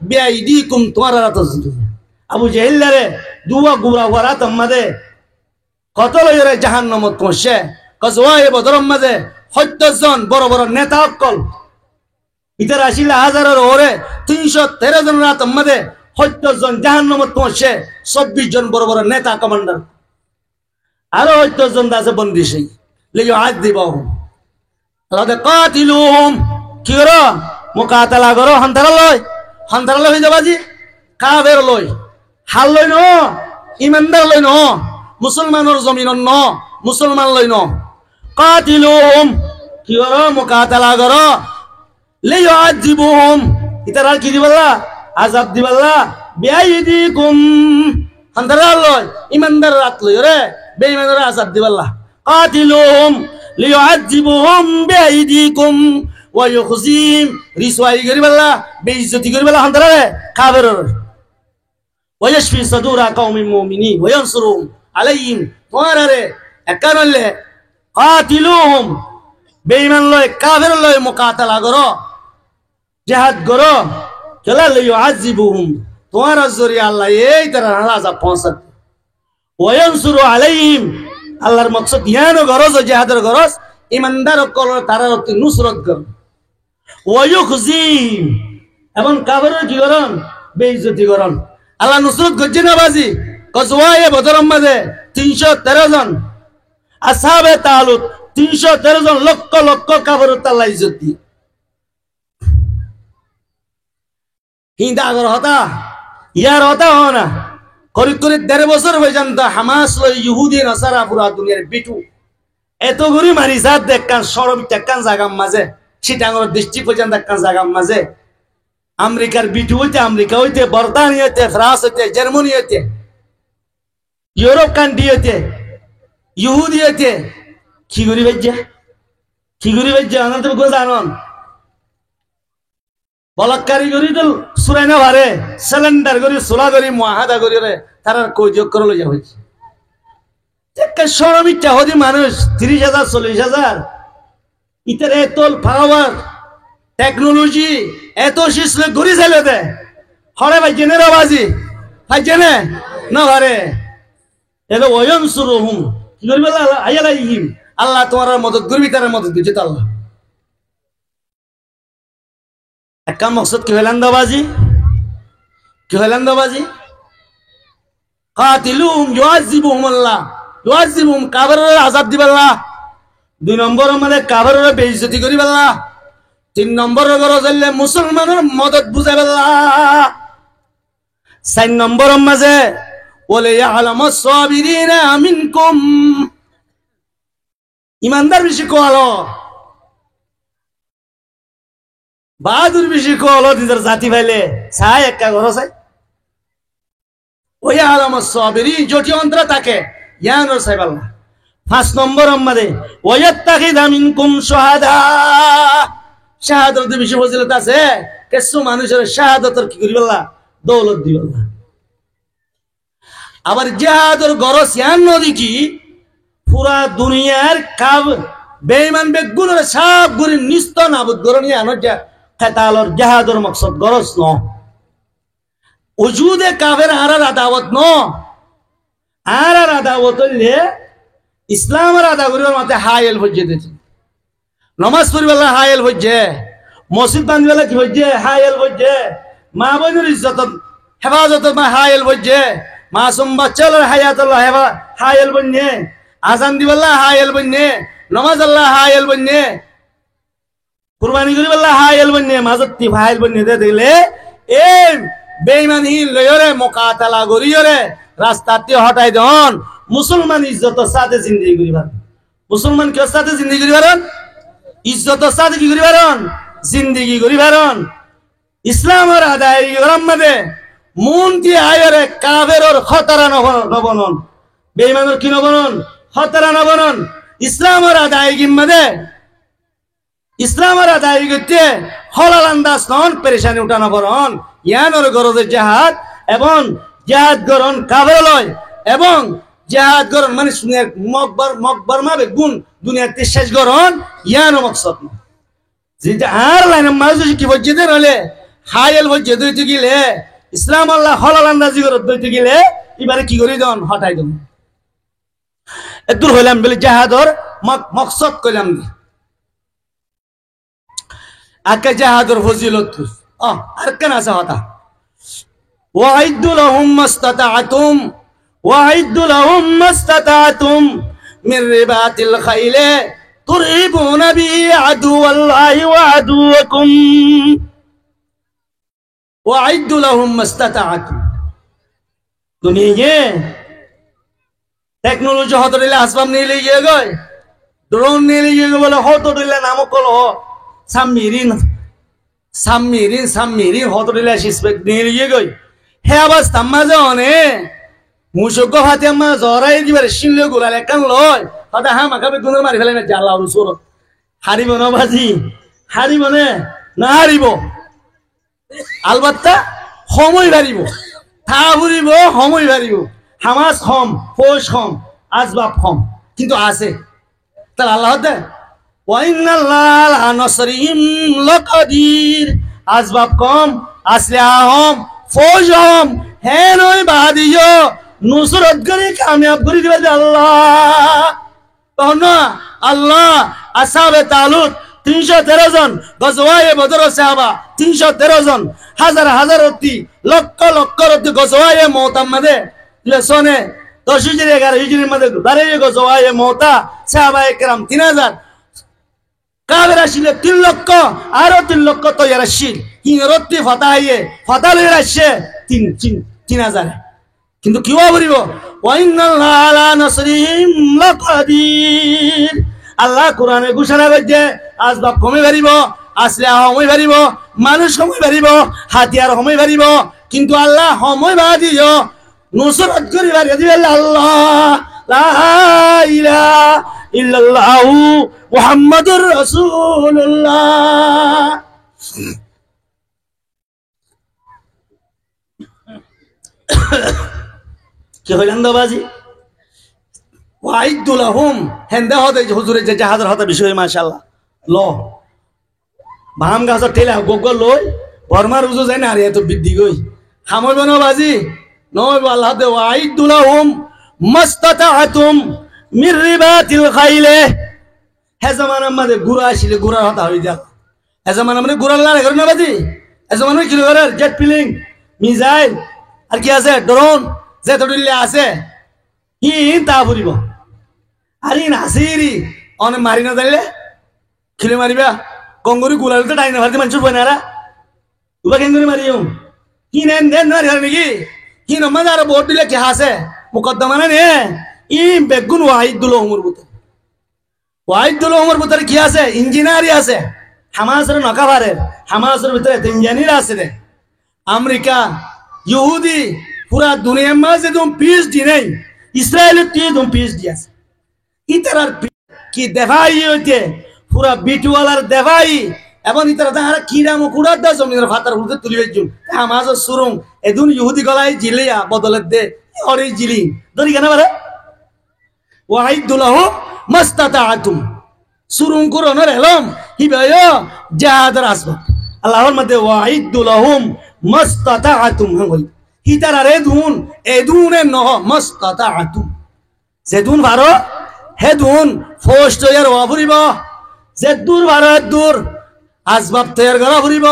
বিআইদিকুম তোমার রাত আবু জেহেলরে দুয়া গুরা ওরা তোমাদে কত লইরে জাহান্নামত পৌঁছে কজওয়ায়ে বদরম মাঝে 70 জন বড় বড় নেতা অকল ইতার আসিলা হাজারের ওরে 313 জন রাত মাঝে 70 জন জাহান্নামত পৌঁছে 26 জন বড় বড় নেতা কমান্ডার আরো 70 জন আছে বন্দী সেই লিও আযিবাহু আল্লাহ কাতিলুহুম কি করো মুকাতালা করো হন্তারা লই হই যাবাজি কাফের লই হাল লই ন ইমানদার লই ন মুসলমানের জমিন ন মুসলমান লই ন কাতিলুহুম কি করো মুকাতালা করো লিয়ুআযিবুহুম ইতারা কি দিবাল্লা আযাব দিবাল্লা বিআইদিকুম হন্তারা লই ইমানদার রাত লই রে বেঈমানের আযাব দিবাল্লা কাতিলুহুম লিয়ুআযিবুহুম বিআইদিকুম ওয়া ইউখজিম রিসওয়াই করিবাল্লা বেইজ্জতি করিবাল্লা হন্তারা কাফের ওয়াশফি সাদুরা কওমিন মুমিনিন ওয়া ইয়ানসুরুহুম আলাইহিম তোরারে একানলে কাতিলুহুম বেঈমান লয় কাফের লয় মুকাতালা করো জিহাদ করো কেলা লিয়ুআযিবুহুম তোমার জরিয়া আল্লাহ এই তারা আযাব পৌঁছাত ওয়া ইয়ানসুরু আলাইহিম আল্লাহর মাকসাদ ইয়ানো গরজ জিহাদের গরজ ইমানদার কল তারার নুসরত কর ওয়া ইউখজিম এবং কাফের কি করন বেইজ্জতি করন আল্লাহ নুসরত গজ্জে না বাজি গজওয়ায়ে বদরম মাঝে 313 জন আসহাবে তালুত 313 জন লক্ষ লক্ষ কাফের আল্লাহ ইজ্জত দি কিন্তু আগর হতা ইয়ার হতা হনা করি 1.5 বছর হয়ে যান তো হামাস লই ইহুদি নাসারা পুরা দুনিয়ার বিটু এত গরি মারি জাত দেখকান সরব দেখকান জাগাম মাঝে চিটাঙ্গর ডিস্ট্রিক্ট পর্যন্ত দেখকান জাগাম মাঝে আমেরিকার বিটু হইতে আমেরিকা হইতে বর্তানিয়া হইতে ফ্রান্স হইতে জার্মানি হইতে ইউরোপ কান্ট্রি হইতে ইহুদি হইতে কি করি বাজ্যা আনন্দ গো জানন বলাৎকারী করি তো সুরাই না ভারে সিলিন্ডার করি সোলা করি মহাদা করি রে তার কই যোগ করে লইয়া হয়েছে একটা সরমিটা হদি মানুষ 30,000 40,000 ইতার এতল পাওয়ার টেকনোলজি এত শিশলে ঘুরি চাইলে দে হরে ভাই জেনে রাবাজি ভাই জেনে না ভারে এলো ওয়ানসুরুহুম কি করবে আয়ালাইহিম আল্লাহ তোমার মদদ করবি তার মদদ দিতে আল্লাহ একটা মকসদ কি হলেন দাবাজি কাতিলুহুম ইউআযিবুহুম আল্লাহ ইউআযিবুহুম কাফেরের আযাব দিবাল্লাহ 2 নম্বর মানে কাফেরের বেইজ্জতি করিবাল্লাহ 3 নম্বর গরজ হইলে মুসলমানের মদদ বুঝাইবাল্লাহ 4 নম্বর মাঝে ওলে ইয়ালামাস সাবিরিনা মিনকুম ইমানদার বেশি কোয়ালো বাহাদুর বেশি কোয়ালো নিজের জাতি ভাইলে ছায় একটা ঘর আছে ওই ইয়ালামাস সাবিরিন জটি অন্তর থাকে ইয়ানোর সাইবাল্লাহ 5 নম্বর আমাদের ওয়ায়াত্তাখিযা মিনকুম শুহাদা শাহাদাতের বেশি ফজিলত আছে কিছু মানুষের শাহাদাতের কি করিবাল্লাহ দৌলত দিবাল্লাহ আবার জিহাদের গরজ ইয়ান নদী কি পুরা দুনিয়ার কাব বেঈমান বেগুনের সব গুরি নিস্ত নাবুদ গরনিয়া নজা কাতালর জিহাদের মাকসাদ গরজ ন ওজুদে কাফের আরার আদাওয়াত ন আরার আদাওয়াত হইলে ইসলামের আদা করিবার মতে হাইল হজ্জে দিয়েছে নমাজ পড়িবেলা হাইল হজ্জে মসজিদ বান্ধবেলা কি হজ্জে হাইল হজ্জে মা বোনের ইজ্জত হেফাজত মা হাইল হজ্জে মাসুম বাচ্চাদের হায়াতুল্লাহ হাইল বন্যে আজান দিবেলা হাইল বন্যে নমাজ আল্লাহ হাইল বন্যে কুরবানি করিবেলা হাইল বন্যে মাজতি হাইল বন্যে দে দিলে এই বেঈমানি লয়রে মুকাতালা গরিয়রে রাস্তাতে হটাই দন মুসলমান ইজ্জতের সাথে জিন্দেগি করিবার মুসলমান কের সাথে জিন্দেগি করিবার ইজ্জতের সাথে কি করিবার জিন্দেগি করিবার ইসলামের আদায় গরম মধ্যে মুনতি আয়রে কাফেরর খতরা নবনন বেঈমানের কি নবনন খতরা নবনন ইসলামের আদায় গিমদে ইসলামের আদায় গতে হলাল আন্দাজ নন পেরেশানি উঠানো বরন ইয়ানোর গরজের জাহাদ এবং জাহাদ গরন কাফের লয় এবং জাহাদ গরন মানে শুনিয়া মকবর মাবে গুণ দুনিয়াতে শেষ গরন ইয়ানো মকসদ না যেটা আর লাইনে মাঝে কি বলছে হলে হাইল বলছে দইতে গেলে ইসলাম আল্লাহ হলাল আন্দাজি করে দইতে গেলে এবারে কি করি দন হটাই দন এদূর হইলাম বলে জাহাদর মকসদ কইলাম আকে জাহাদর ফজিলত আর কেন আছে হতা ওয়াইদু লাহুম মাস্তাতাতুম ওয়াইদু লাহুম মাস্তাতাতুম মিন রিবাতিল খাইলে তুরহিবুনা বি আদুওয়াল্লাহি ওয়া আদুওয়াকুম ওয়াইদু লাহুম মাস্তাতাতুম দুনিয়ে টেকনোলজি হত দিলে আসবাব নিয়ে গিয়ে গয় ড্রোন নিয়ে গিয়ে বলে হত দিলে নামক কল সামিরিন সামিরিন সামিরিন হত দিলে সিসপেক নিয়ে গিয়ে গয় হে আবাস তাম্মাজে অনে মুশক হাতে আম্মা জরাই দিবার শিলে গুলালে কান লয় হতা হা মাকাবে গুনের মারি ফেলে না জাল্লা রসুর হারিব না বাজি হারিব না হারিব আলবাত্তা সময় বাড়িব থা ফুরিব সময় বাড়িব হামাস কম ফৌজ কম আসবাব কম কিন্তু আছে তাহলে আল্লাহ দে ওয়াইনাল্লাহ নসরিম লকাদির আসবাব কম আসলিহা কম ফৌজ কম হে নয় বাদিও নুসরত করে কামিয়াব করে দিবে আল্লাহ তখন আল্লাহ আসহাবে তালুত 313 জন গজওয়ায়ে বদর সাহাবা 313 জন হাজার হাজার অতি লক্ষ লক্ষ অতি গজওয়ায়ে মওতার মধ্যে লেসনে 10 হিজরি 11 হিজরির মধ্যে দাঁড়িয়ে গজওয়ায়ে মওতা সাহাবায়ে কেরাম 3000 কাবের আসলে 3 লক্ষ আরো 3 লক্ষ তৈয়ার আসছিল হিরতি ফাতাইয়ে ফাতালে আসছে 3000 কিন্তু কি বলিব ওয়াইনাল্লাহ আলা নাসরিহিম লাকাদির আল্লাহ কোরআনে ঘোষণা করছে আসবাব কমে বাড়িব আসলিহা সময় বাড়িব মানুষ সময় বাড়িব হাতিয়ার সময় বাড়িব কিন্তু আল্লাহ সময় বাড়িও নুসরত করে বাড়িয়ে দিবে আল্লাহ লা ইলাহা ইল্লাল্লাহু মুহাম্মাদুর রাসূলুল্লাহ কি হইলেন দাবাজি ওয়াইদু লাহুম হেন্দা হতে হুজুরের যে জাহাজের হতা বিষয় মাশাআল্লাহ ল ভাম গাছ ঠেলা গোগল লই বর্মার উজু যায় না আর এত বৃদ্ধি গই হামইব না বাজি নইব আল্লাহ দে ওয়াইদু লাহুম মাস্তাতাতুম মির রিবাতিল খাইলে হে জামানা আমাদের গুড়া আসলে গুড়ার হতা হই যা হে জামানা আমাদের গুড়ার লারে করে না বাজি হে জামানা কি করে জেট প্লেন মিসাইল আর কি আছে ড্রোন যে তডিলে আছে ই তা ফুরিব আরে নাসিরি অনে মারি না জানিলে খিলে মারিবা কঙ্গরি গুলাল তো ডাইনা ভারতে মানুষ বই না উবা কেঙ্গরি মারিও কি নেন দেন না রে নাকি কি নমাজ আর ভোট দিলে কি হাসে মুকদ্দমা না নে ই বেগুন ওয়াহিদুল ওমর বুতে ওয়াহিদুল ওমর বুতে কি আছে ইঞ্জিনিয়ারি আছে হামাসের নকাবারের হামাসের ভিতরে ইঞ্জিনিয়ার আছে রে আমেরিকা ইহুদি পুরা দুনিয়ার মাঝে তুম পিএইচডি নেই ইসরায়েলের তুই তুম পিএইচডি আছে ইতারার কি দেখাই হইতে পুরা বিটওয়ালার দেখাই এবং ইতারা তাহারা কিরা মুকুড়ার দা জমিনের ফাতার উঠে তুলি হইছুন হামাজের সুরং এদুন ইহুদি গলায় জিলিয়া বদলের দে অরে জিলি ধরি কেন বারে ওয়াহিদুল্লাহ মাস্তাতাতুম সুরং করনের এলম হিবায় জাহাদের আসবাব আল্লাহর মধ্যে ওয়াহিদুল্লাহুম মাস্তাতাতুম হই হিতারা রে ধুন এদুনে নহ মাস্তাতাতুম সেদুন ভারো হেদুন ফোস্ট তৈয়ার হওয়া ফুরিব, যে দূর ভারত দূর আসবাব তৈয়ার করা ফুরিব,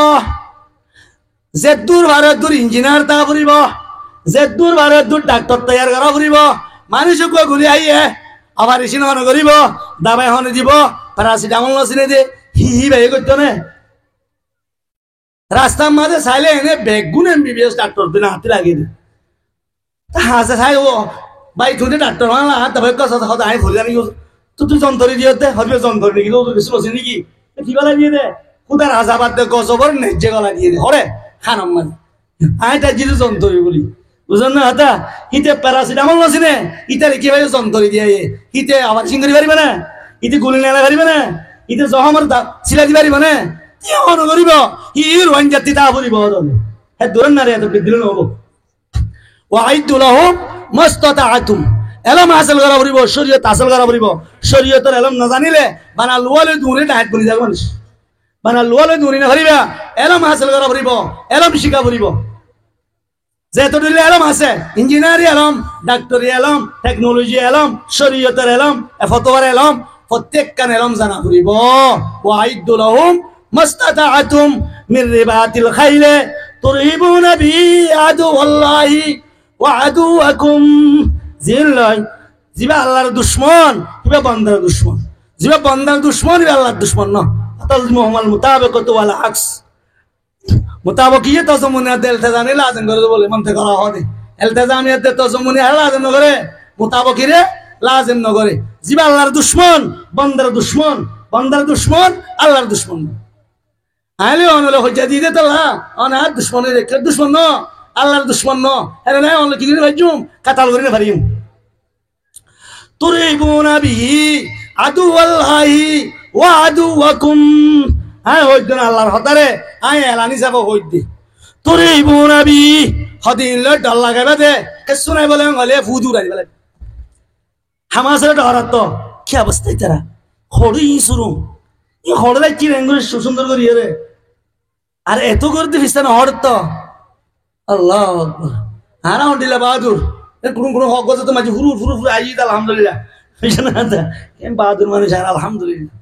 যে দূর ভারত দূর ইঞ্জিনিয়ার তা ফুরিব, যে দূর ভারত দূর ডাক্তার তৈয়ার করা ফুরিব, মানুষক ঘুরি আইয়ে আবার ইসিন হন করিব, দাবাই হন দিব, প্যারাসিটামল নচিনে দিয়ে হি হি বাই করতো না। রাস্তার মাঝে চাইলে এনে বেগুন MBBS ডাক্তার দিন হাতে লাগিয়ে দে হাসে চাই ও ভাই তুই ডাক্তার মানলা তবে কথা আই ভুল জানি তুই যন্ত্রী দিয়ে দে হবে যন্ত্র নাকি কিছু বসে নাকি কি গলা দিয়ে দে খুদার হাজাবাদ দে গজবর নেজে গলা দিয়ে দে হরে খানাম মানে আই তাই যিনি যন্ত্রী বলি বুঝলেন না হাতা হিতে প্যারাসিটামল নছিনে ইতারে কি ভাই যন্ত্রী দিয়ে হিতে আবার সিঙ্গরি পারিবে না ইতে গুলি নেলা পারিবে না ইতে জহমর সিলা দি পারিবে না কি মনে করিব ইর ওয়ান জাতি তা বলিব হে দূর না রে এত বিদ্রোহ নহব ওয়াইদু লাহুম মাস্তাতাআতুম এলম হাসিল করা পড়িব শরীয়ত হাসিল করা পড়িব শরীয়তের এলম না জানিলে বানা লুয়ালে দূরে ডাইট বলি যাব মানুষ বানা লুয়ালে দূরে না ধরিবা এলম হাসিল করা পড়িব এলম শিখা পড়িব যেহেতু দিলে এলম আছে ইঞ্জিনিয়ারি এলম ডাক্তারি এলম টেকনোলজি এলম শরীয়তের এলম ফতোয়ার এলম প্রত্যেক কান এলম জানা পড়িব ওয়াইদু লাহুম মাস্তাতাআতুম মিন রিবাতিল খাইলে তুরহিবুনা বি আদুওয়াল্লাহি ওয়া আদুওয়াকুম জিল্লাই জিবা আল্লাহর দুশমন কিবা বান্দার দুশমন জিবা বান্দার দুশমন ইবা আল্লাহর দুশমন না তাজমুহুল মুতাবাকাতু ওয়াল আকস মুতাবাকিয়ত তাজমুনিয়াত ইলতিজামি লাজিম করে বলে মনতে করা হয় ইলতিজামিয়াত তাজমুনিয়াত লাজিম করে মুতাবাকিরে লাজিম না করে জিবা আল্লাহর দুশমন বান্দার দুশমন বান্দার দুশমন আল্লাহর দুশমন আইলে অনলে হজ্জা দিয়ে দে তালা অনার দুশমনের কে দুশমন না আল্লাহর দুশমন না আরে না অনলে কি করে ভাইজুম কাতাল করে না পারিম তুরিবুনা বিহি আদুওয়াল্লাহি ওয়া আদুওয়াকুম আয় হইদ না আল্লাহর হতারে আয় এলানি যাব হইদ তুরিবুনা বিহি হদিন ল ডল লাগাবে দে কিছু নাই বলে হলে ফুদুর আই বলে হামাসের ডরাত তো কি অবস্থা তারা হড়ি শুরু ই হড়লে কি রেঙ্গুরে সুন্দর করি রে আর এত করতে ফিস্তা না হড় তো আল্লাহ আকবার হারা হন্ডিলা বাহাদুর কোন হক গজে তো মাঝে হুরু ফুরু ফুরু আই আলহামদুলিল্লাহ কেন বাহাদুর মানুষ আর আলহামদুলিল্লাহ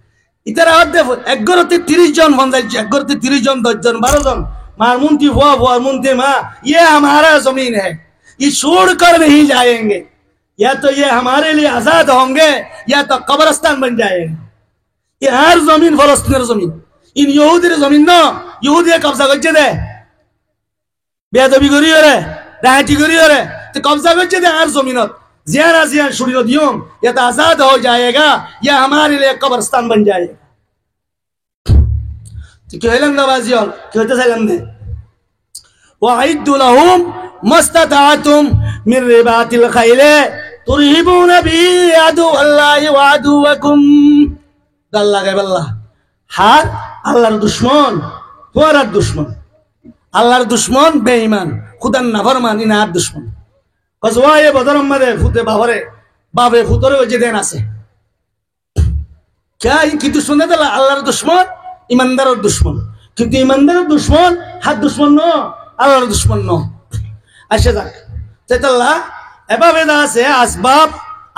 ইতারা হতে এক গরতে 30 জন বন্দাইছে এক গরতে 30 জন 10 জন 12 জন मार मुंती हुआ हुआ मुंती माँ ये हमारा जमीन है ये छोड़ कर नहीं जाएंगे या तो ये हमारे लिए आजाद होंगे या तो कब्रिस्तान बन जाएगा ये हर जमीन फलस्तीन जमीन इन यहूदी जमीन ना यहूदी कब्जा करছে দে বেয়াদবি করি রে রাহাটি করি রে तो कब्जा करছে दे हर जमीनत जियारा जिया शुरू दियों या तो आजाद हो जाएगा या हमारे लिए कब्रिस्तान बन जाएगा तो क्यों हेलन दबाजी और क्यों तो सलन दे وأعدوا لهم ما استطعتم من رباط الخيل ترهبون به عدو الله وعدوكم الله غير الله হার আল্লাহর দুশমন তোমার দুশমন আল্লাহর দুশমন বেঈমান খুদার নাফরমান ইনার দুশমন গজওয়ায়ে বদর মধ্যে ফুতে বাবারে বাবে ফুতরে ওই যে দেন আছে क्या কি দুশমন দে আল্লাহর দুশমন ইমানদারের দুশমন কিন্তু ইমানদারের দুশমন হাত দুশমন ন আল্লাহর দুশমন ন আসে যাক তেতাল্লাহ এভাবে দা আছে আসবাব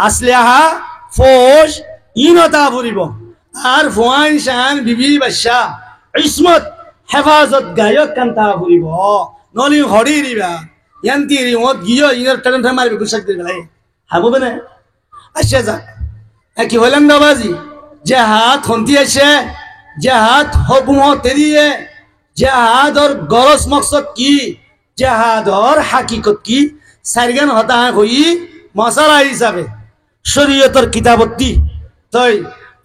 আসলিহা ফৌজ ইনতা ভরিব আর ফুয়ান শান বিবি বাদশা ইসমত হেফাজত গায়ক কান্তা ভরিব নলি হরি রিবা ইয়ান্তি রিমত গিয়ে ইনার টান টান মারবে গুসাক দিবে লাই হাববে না আসে যাক কি হইলেন দাবাজি যে হাত হন্তি আছে যে হাত হুকুম তেরিয়ে जहाद और गरज मकसद की जहाद और हकीकत की सारिगान होता है कोई मसाला हिसाबे शरीयतर किताबती तो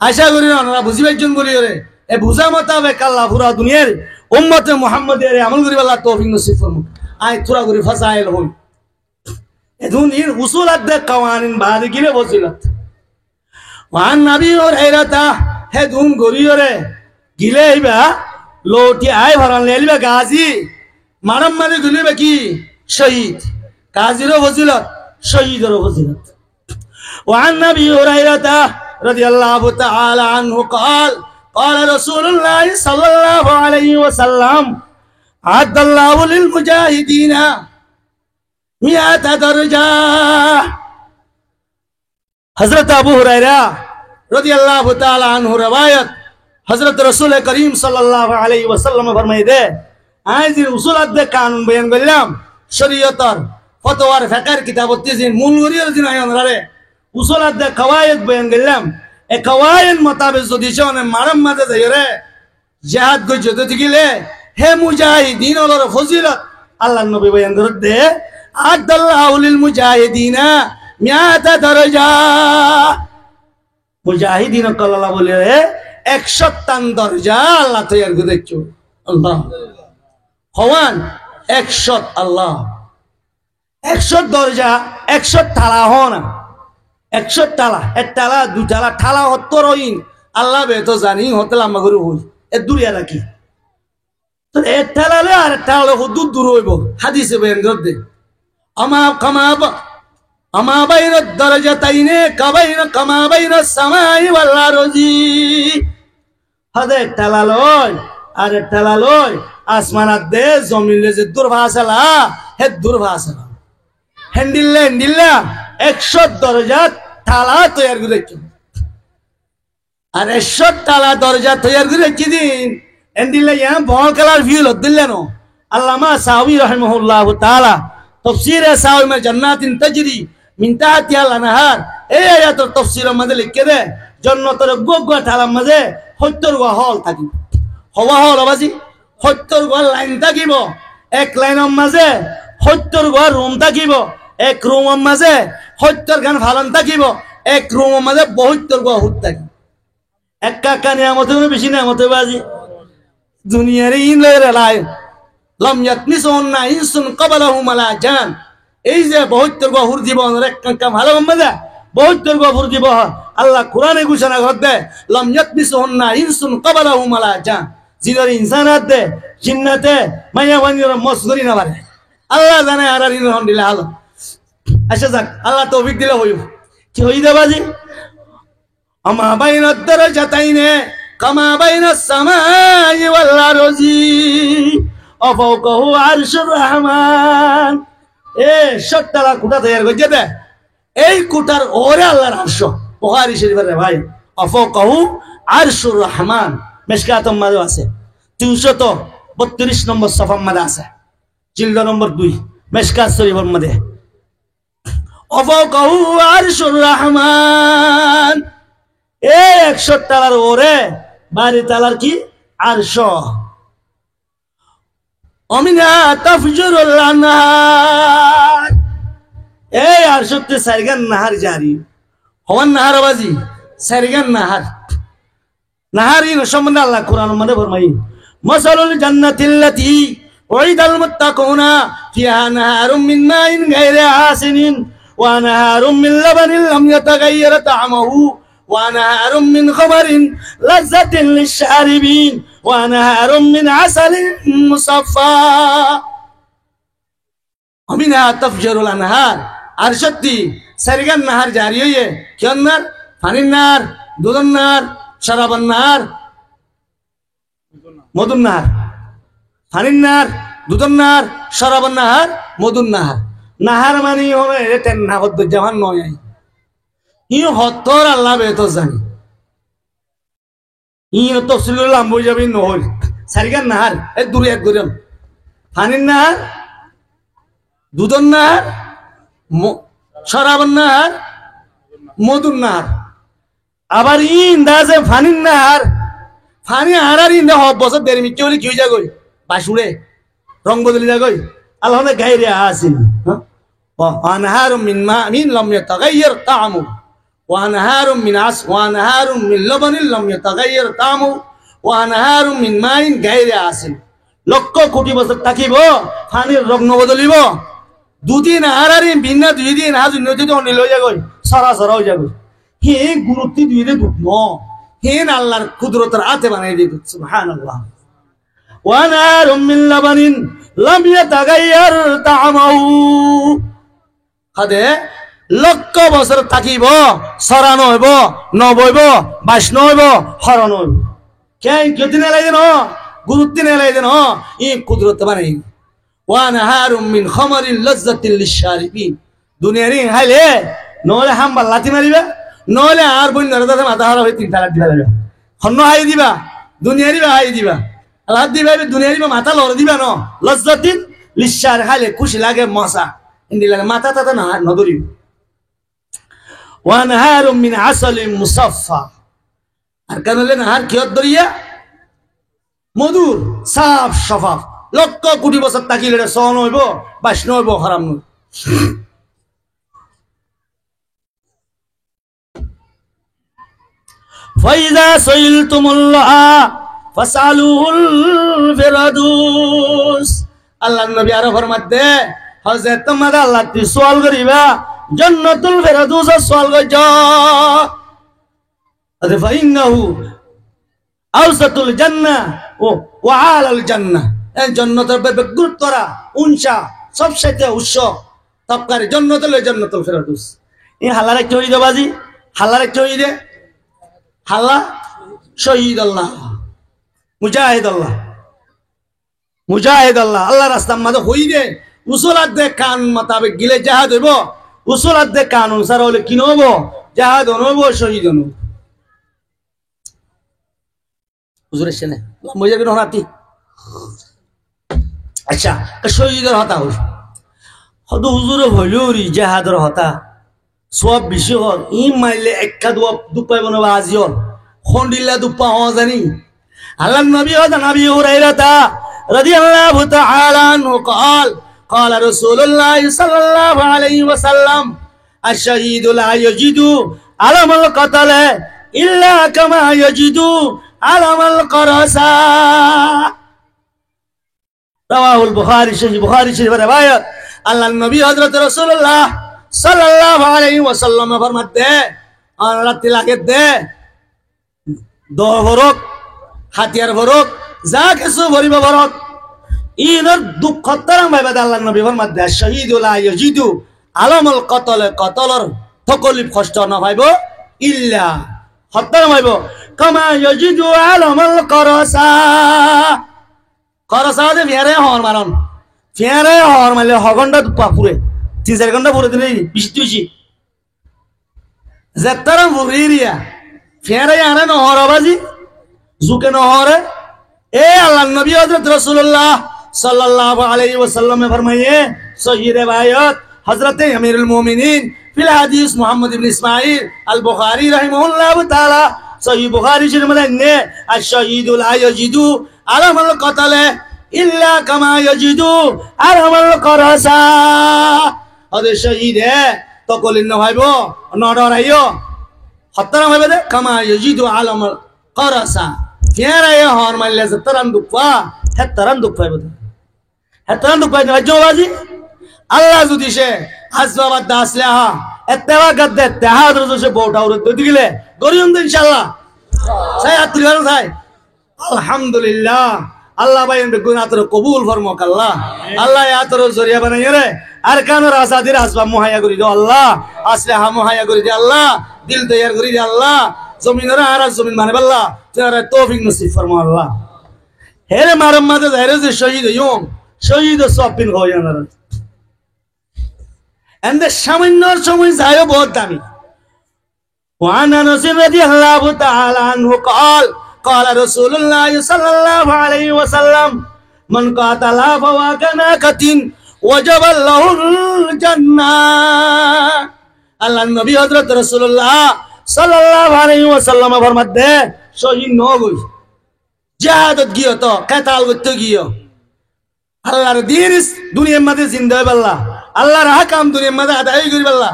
आशा करी ना बुझी पाइछन বলি রে এ বুঝা মোতাবেক আল্লাহ পুরা দুনিয়ার উম্মতে মুহাম্মাদের আমল করি আল্লাহ তৌফিক নসিব ফরমু আই তুরা করি ফাসাইল হই এদুন ইন উসুলাত দে কাওয়ানিন বাদ গিলে বসিলত ওয়ান নবী और हैरता হে দুন গরি রে গিলে ইবা लोटी आए भरन ले लिबे गाजी मारम माने गुलिबे की शहीद गाजी रो फजिलत शहीद रो फजिलत وعن ابي هريره رضي الله تعالى عنه قال قال رسول الله صلى الله عليه وسلم عد الله للمجاهدين 100 درجه हजरत अबू हुरैरा रदियल्लाहु ताला अन्हु रवायत हजरत रसूल करीम सल्लल्लाहु अलैहि वसल्लम फरमाई दे आज उसूल दे कानून बयान করলাম শরীয়তর ফতোয়ার ফিকহের কিতাবত যে মূল গরিয়র দিন আয়নরারে উসুল দে কওয়ায়েদ বয়ান করলাম এ কওয়ায়েদ মোতাবেক যদি শোনে মারাম মাঝে যাইরে জিহাদ গো যদি গিলে হে মুজাহিদিন ওর ফজিলত আল্লাহর নবী বয়ান করতে আদাল্লাহু লিল মুজাহিদিনা মিয়াতা দরজা মুজাহিদিন আল্লাহ বলে 100 দরজা আল্লাহ তৈরি করে দিচ্ছো আল্লাহ হওয়ান 100 আল্লাহ 100 দরজা 100 তালা হনা 100 তালা এক তালা দুই তালা ঠালা 70 ইন আল্লাহ বে তো জানি হতে লম্বা করে হই এ দুরিয়া রাখি তো এক তালালে আর তালা হুদুদ দূর হইব হাদিসে বয়ান করতে আমা বাইনা দরজাতাইনে কামা বাইনা সামাই ওয়াল আরজি হাদে তালা লয় আর তালা লয় আসমানাত দে জমিনে যে দুর্ভাসালা হে দুর্ভাসালা হ্যান্ডিল্লা 100 দরজা তালা তৈরি করে রেখে আর 100 তালা দরজা তৈরি করে রেখে দিন হ্যান্ডিল্লা ইয়া বল কালার ভিউল দিলেন আল্লামা সাহাবী রাহিমাহুল্লাহ তাআলা তাফসীর সাহাবী মে জান্নাতিন তাজরি মিন তাহতিহা আল-আনহার এই আয়াতের তাফসীরের মধ্যে লিখে দে জান্নাতের গোগা তালার মধ্যে 70 গা হল থাকিব হওয়া হল বাজি 70 গা লাইন থাকিব এক লাইনের মাঝে 70 গা রুম থাকিব এক রুমের মাঝে 70 গান ফালান থাকিব এক রুমের মাঝে 72 গা হুত থাকিব এক কাকা নিয়ামত বেশি নিয়ামত বাজি দুনিয়ার ইন লাই লাম ইয়াতনিসুন্না ইনসুন ক্বাবলাহুম আলা জান এই যে 72 গা হুর জীবন এক কাকা ভালো মজা 72 গা হুর জীবন আল্লাহ কোরআনে ঘোষণা করতে লাম ইয়াতনিসুন্না ইনসুন ক্বাবলাহুম আলা জান জিনার ইনসানাত দে জিন্নাতে মায়া ওয়ানির মসগরি না পারে আল্লাহ জানে আর ইন হন্ডিলা আলো আচ্ছা যাক আল্লাহ তৌফিক দিলে হইব কি হই দেবাজি আমা বাইনা দরজাতাইনে কামা বাইনা সামাই ওয়াল আরজি আফাওকাহু আরশুর রহমান এ 70 তালা কুটা তৈরি করছে দে এই কুটার ওরে আল্লাহর আরশ বুখারী শরীফের ভাই আফাওকাহু আরশুর রহমান মিশকাতুল মাযে আছে 332 নম্বর সফার মধ্যে আছে জিলদ নম্বর 2 মিশকাত শরীফের মধ্যে আফাওকাহু আরশুর রহমান এই 100 তালার ওরে 12 তালার কি আরশ অমিনা তাফজুরুল আনহার এই আরশতে সারগান নাহার জারি হওয়ান নাহার বাজি সারগান নাহারিন সম্বন্ধে আল্লাহ কোরআনের মধ্যে ফরমাই মাসালুল জান্নাতিল্লাতী উইদাল মুত্তাকুনা ফিহা নাহারুম মিন মাইন গায়রি আসিনিন ওয়া নাহারুম মিন লাবানিন লাম ইয়াতাগায়্যার তা'আমুহু ওয়া নাহারুম মিন খামারিন লাযযাতিন লিশ-শারিবিন ওয়া নাহারুম মিন আসালিন মুসাফফা আমিনা তাফজুরুল আনহার আরশতি সারগান নাহার জারি হইয়ে কিয়ন নার পানির নার দুধের নার শরাবন নার মধুর নার পানির নার দুধের নার শরাবন নাহার মধুর নাহার নাহার মানে হবে তেন না হদ্দ জাহান নয় ই হত্তর আল্লাহ বেতো জানি ই তফসিল লাম বই যাবি নহল সারগান নাহার এ দূরে এক গরিম পানির নাহার দুধের নাহার শরাবন নাহার মধুর নাহার আবার ইন্দাজে ফানির নাহার ফানি হারার ইন্দা হব বছর দেরি মিকে বলি কি হয়ে যাগই বাসুড়ে রং বদলি যাগই আল্লাহ গাইরে আসিন ওয়ানহারুম মিন মা'in লাম ইয়াতাগায়্যার তা'আমু ওয়ানহারুম মিন লাবানিন লাম ইয়াতাগায়্যার তা'আমু ওয়ানহারুম মিন মা'in গাইরে আসিন লক্ষ কোটি বছর থাকিব ফানির রং বদলিব দুদিন হারারি বিনা দুই দিন হাজু নদী তো নিল যাগই সরা হয়ে যাগই হে গুরুত্ব দিয়ে দুধ ন হেন আল্লাহর কুদরতের হাতে বানাই দিয়ে সুবহানাল্লাহ ওয়া নারুম মিন লাবানিন লাম ইয়াতাগায়্যার তা'আমুহু হাদে লক্ষ বছর থাকিব সরানো হইব নবইব বাসন হইব হরণ হইব কেন কেদিন লাগে ন গুরুত্ব নে লাগে ন ই কুদরত বানাই ওয়া নাহারুম মিন খামারিন লাযযাতিন লিশ-শারিবিন দুনিয়ারি হাইলে নহলে হাম বাল্লাতি মারিবে নহলে আর বন্যার দাদা মাথা হারা হয়ে 3 তালাক দিবা লাগে হন্য হাই দিবা দুনিয়ারি বা হাই দিবা আল্লাহ দিবা দুনিয়ারি বা মাথা লড় দিবা ন লজ্জাতিন লিশার খাইলে খুশি লাগে মশা ইন্দি লাগে মাথা তাতা না নদরি ওয়ানহারু মিন আসলিন মুসাফফা আর কেন হলে নাহার কিয়ত দরিয়া মধুর সাফ সফাফ লক্ষ কোটি বছর তাকিলে সহন হইব বাষ্ণ হইব হারাম নই ফাইজা সাইলতুমুল্লাহ ফাসালুল ফিরদাউস আল্লাহর নবী আর ফরমাতে হযরত তোমরা আল্লাহ তি সওয়াল করিবা জান্নাতুল ফিরদাউস সওয়াল করছো আদে ফাইন্নাহু আওসাতুল জান্নাহ ও আলাল জান্নাহ এই জান্নাতের ব্যাপারে গুরুত্বরা উনসা সবচেয়ে উচ্চ তবকারি জান্নাতুল ফিরদাউস এই হালারে কই দে বাজি হালারে কই দে হাল্লা শহীদ আল্লাহ মুজাহিদ আল্লাহ আল্লাহ রাস্তার মাঝে হই দে উসুলাত দে কান মোতাবেক গিলে জাহাদ হইব উসুলাত দে কান অনুসার হলে কি নব জাহাদ হইব শহীদ হইব হুজুর এসে মজা করে হনাতি আচ্ছা শহীদের হতা হল হয়তো হুজুরে হইলেও রি জাহাদের হতা সব বেশি হল ই মাইলে একটা দুপাই বনবা আজি হল খন্ডিল্লা দুপা হওয়া জানি আল্লাহ নবী হতা নবী হুরাইরাতা রাদিয়াল্লাহু তাআলা আনহু قال قال رسول الله صلى الله عليه وسلم الشهيد لا يجد علم القتل الا كما يجد علم القرصا রাওয়াহুল বুখারী শরীফের রওয়ায়াত আল্লাহ নবী হযরত রাসূলুল্লাহ সাল্লাল্লাহু আলাইহি ওয়াসাল্লাম ফরমাতে আর রাতে লাগে দে দো ভরক হাতিয়ার ভরক যা কিছু ভরিব ভরক ইনর দুঃখ তরং ভাইবা আল্লাহ নবী ফরমাতে শহীদুল লা ইয়াজিদু আলামুল কতলর তকলিফ কষ্ট না ভাইব ইল্লা হত্যা ভাইব কামা ইয়াজিদু আলামুল করসা করসা দে ফেরে হর মারন ফেরে হর মারলে হগন্ডা দুপা পুরে 3-4 ঘন্টা পুরে দিলে বৃষ্টি যেতারাম ফুরিয়া ফেরে আনে নহর বাজি জুকে নহরে এ আল্লাহ নবী হযরত রাসূলুল্লাহ সাল্লাল্লাহু আলাইহি ওয়াসাল্লাম ফরমায়ে সহিহ রিওয়ায়াত হযরত আমিরুল মুমিনিন ফিল হাদিস মুহাম্মদ ইবনে ইসমাঈল আল বুখারী রাহিমাহুল্লাহু তাআলা সহিহ বুখারী শরীফ মধ্যে নে আশ-শাহীদু লা ইয়াজিদু আলামাল কতলে ইল্লা কামা ইয়াজিদু আলামাল করসা আদে শহীদ হে তকলিন না ভাইবো নডরাইও হত্তরা ভাইবে দে কামা ইয়াজিদু আলামাল করসা ফেরায় হর মারলে তরান দুপা হেতরান দুপ পাইবো হেতরান দুপ পাইতে জবাজি আল্লাহ যদি সে আসবাবাদ দাসলে হা এত্তেবা গদ্দে তেহাদ রজে বউটা উরে দই দিলে গরিয়ম দিন ইনশাআল্লাহ সাই আত্রিগান সাই আলহামদুলিল্লাহ আল্লাহ ভাই এন্ড গুনাতর কবুল ফরমাক আল্লাহ আল্লাহ ইয়াতর জরিয়া বানাই রে আর কানোর আসাদির আসবাব মুহাইয়া করি দাও আল্লাহ আসলাহা মুহাইয়া করি দে আল্লাহ দিল তৈয়ার করি দে আল্লাহ জমিনের আর জমিন মানে আল্লাহ তোরা তৌফিক নসিব ফরমা আল্লাহ হেরে মারম মাঝে যাইরে যে শহীদ হইম শহীদ সবদিন হয় না এন্ড সামান্যর সময় যায়ও বহুত দামি وعن انس رضي الله تعالى عنه قال قال رسول الله صلى الله عليه وسلم من قاتل فواكناكة وجب له الجنة আল্লাহ নবী হযরত রাসূলুল্লাহ সাল্লাল্লাহু আলাইহি ওয়াসাল্লাম ফরমাতে শহীদ ন গই জিহাদত গিয়ে তো কাতাল করতে গিয়ে আল্লাহর দ্বীন দুনিয়ার মধ্যে জিন্দা হই আল্লাহ আল্লাহর হাকাম দুনিয়ার মধ্যে আদায় করি আল্লাহ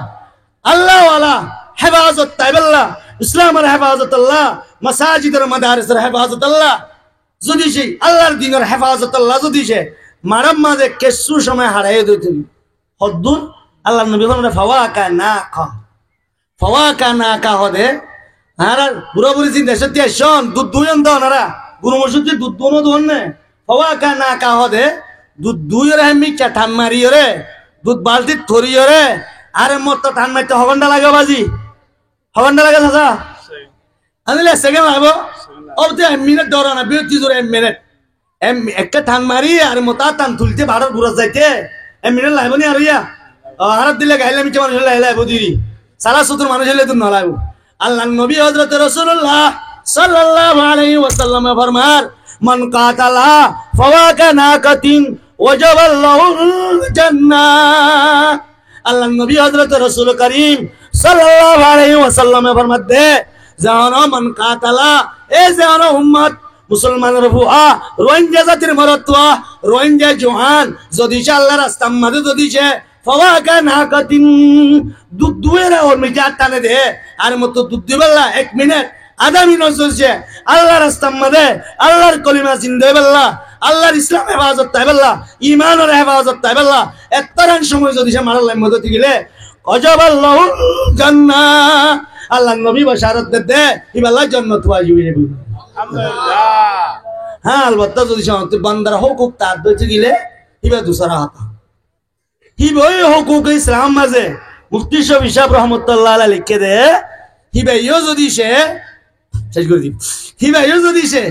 আল্লাহ ওয়ালা হেফাজত তাই আল্লাহ ইসলামের হেফাজত আল্লাহ মাসাজিদের মাদারিসের হেফাজত আল্লাহ যদি সে আল্লাহর দ্বীনের হেফাজত আল্লাহ যদি সে মারাম মাঝে কিছু সময় হারাই দিতে হদ্দুর আল্লাহ নবী ফরমাতে ফাওয়াকা না হদে আর বুড়া বুড়ি চিন্তা সত্যি শোন দুধ দুইন দনারা গুরু মসজিদ দুধ দুনো দন নে ফাওয়াকা না হদে দুধ দুইরে মিচা ঠান মারিয়রে দুধ বালতি থরিয়রে আরে মত ঠান মারতে হগন্ডা লাগে বাজি হগন্ডা লাগে চাচা আনিলে সেকেন্ড লাগবো অবতে মিনিট ধরা না বিরতি ধরে মিনিট একটা ঠান মারি আর মতা টান তুলতে ভাড়ার বুড়া যাইতে মিনিট লাগবো নি আর ইয়া হারাত দিলে গাইলে মিচা মানুষ লাইবো দিরি সারা সত্তর মানুষ হলে তো নলাইবো আল্লাহ নবী হযরত রাসূলুল্লাহ সাল্লাল্লাহু আলাইহি ওয়াসাল্লাম ফরমার মান কাতালা ফাওয়াকা নাকাতিন ওয়াজাবাল্লাহুল জান্নাহ। আল্লাহ নবী হযরত রাসূল করিম সাল্লাল্লাহু আলাইহি ওয়াসাল্লাম ফরমাতে জানো মান কাতালা এ জানো উম্মত মুসলমানের বুয়া রোহিঙ্গা জাতির মরত্বা রোহিঙ্গা জোহান যদি আল্লাহর রাস্তার মাঝে যদি সে ফাওয়াকা নাকাতিন দুধ দুয়েরা ওর মিজা টানে দে আর মতো দুধ দিবেলা 1 মিনিট আধা মিনিট চলছে আল্লাহর রাস্তার মাঝে আল্লাহর কলিমা জিন্দা বেল্লা আল্লাহর ইসলাম হেফাজত তাইবেল্লা ঈমানের হেফাজত তাইবেল্লা এতরান সময় যদি সে মারার মদত গিলে অজাবাল্লাহুল জান্নাহ আল্লাহ নবী বাশারত দে ইবাল্লাহ জান্নাত ওয়াজিবে আলহামদুলিল্লাহ। হ্যাঁ আলবত্তা যদি সে বান্দার হুকুক তার দইতে গিলে ইবা দুসরা হাতা হিবই হুকুক ইসলাম মাঝে মুফতি সাহেব ইসাব রহমাতুল্লাহ আলাইহি লিখে দে হিবাইও যদি সে শেষ করে দিই হিবাইও যদি সে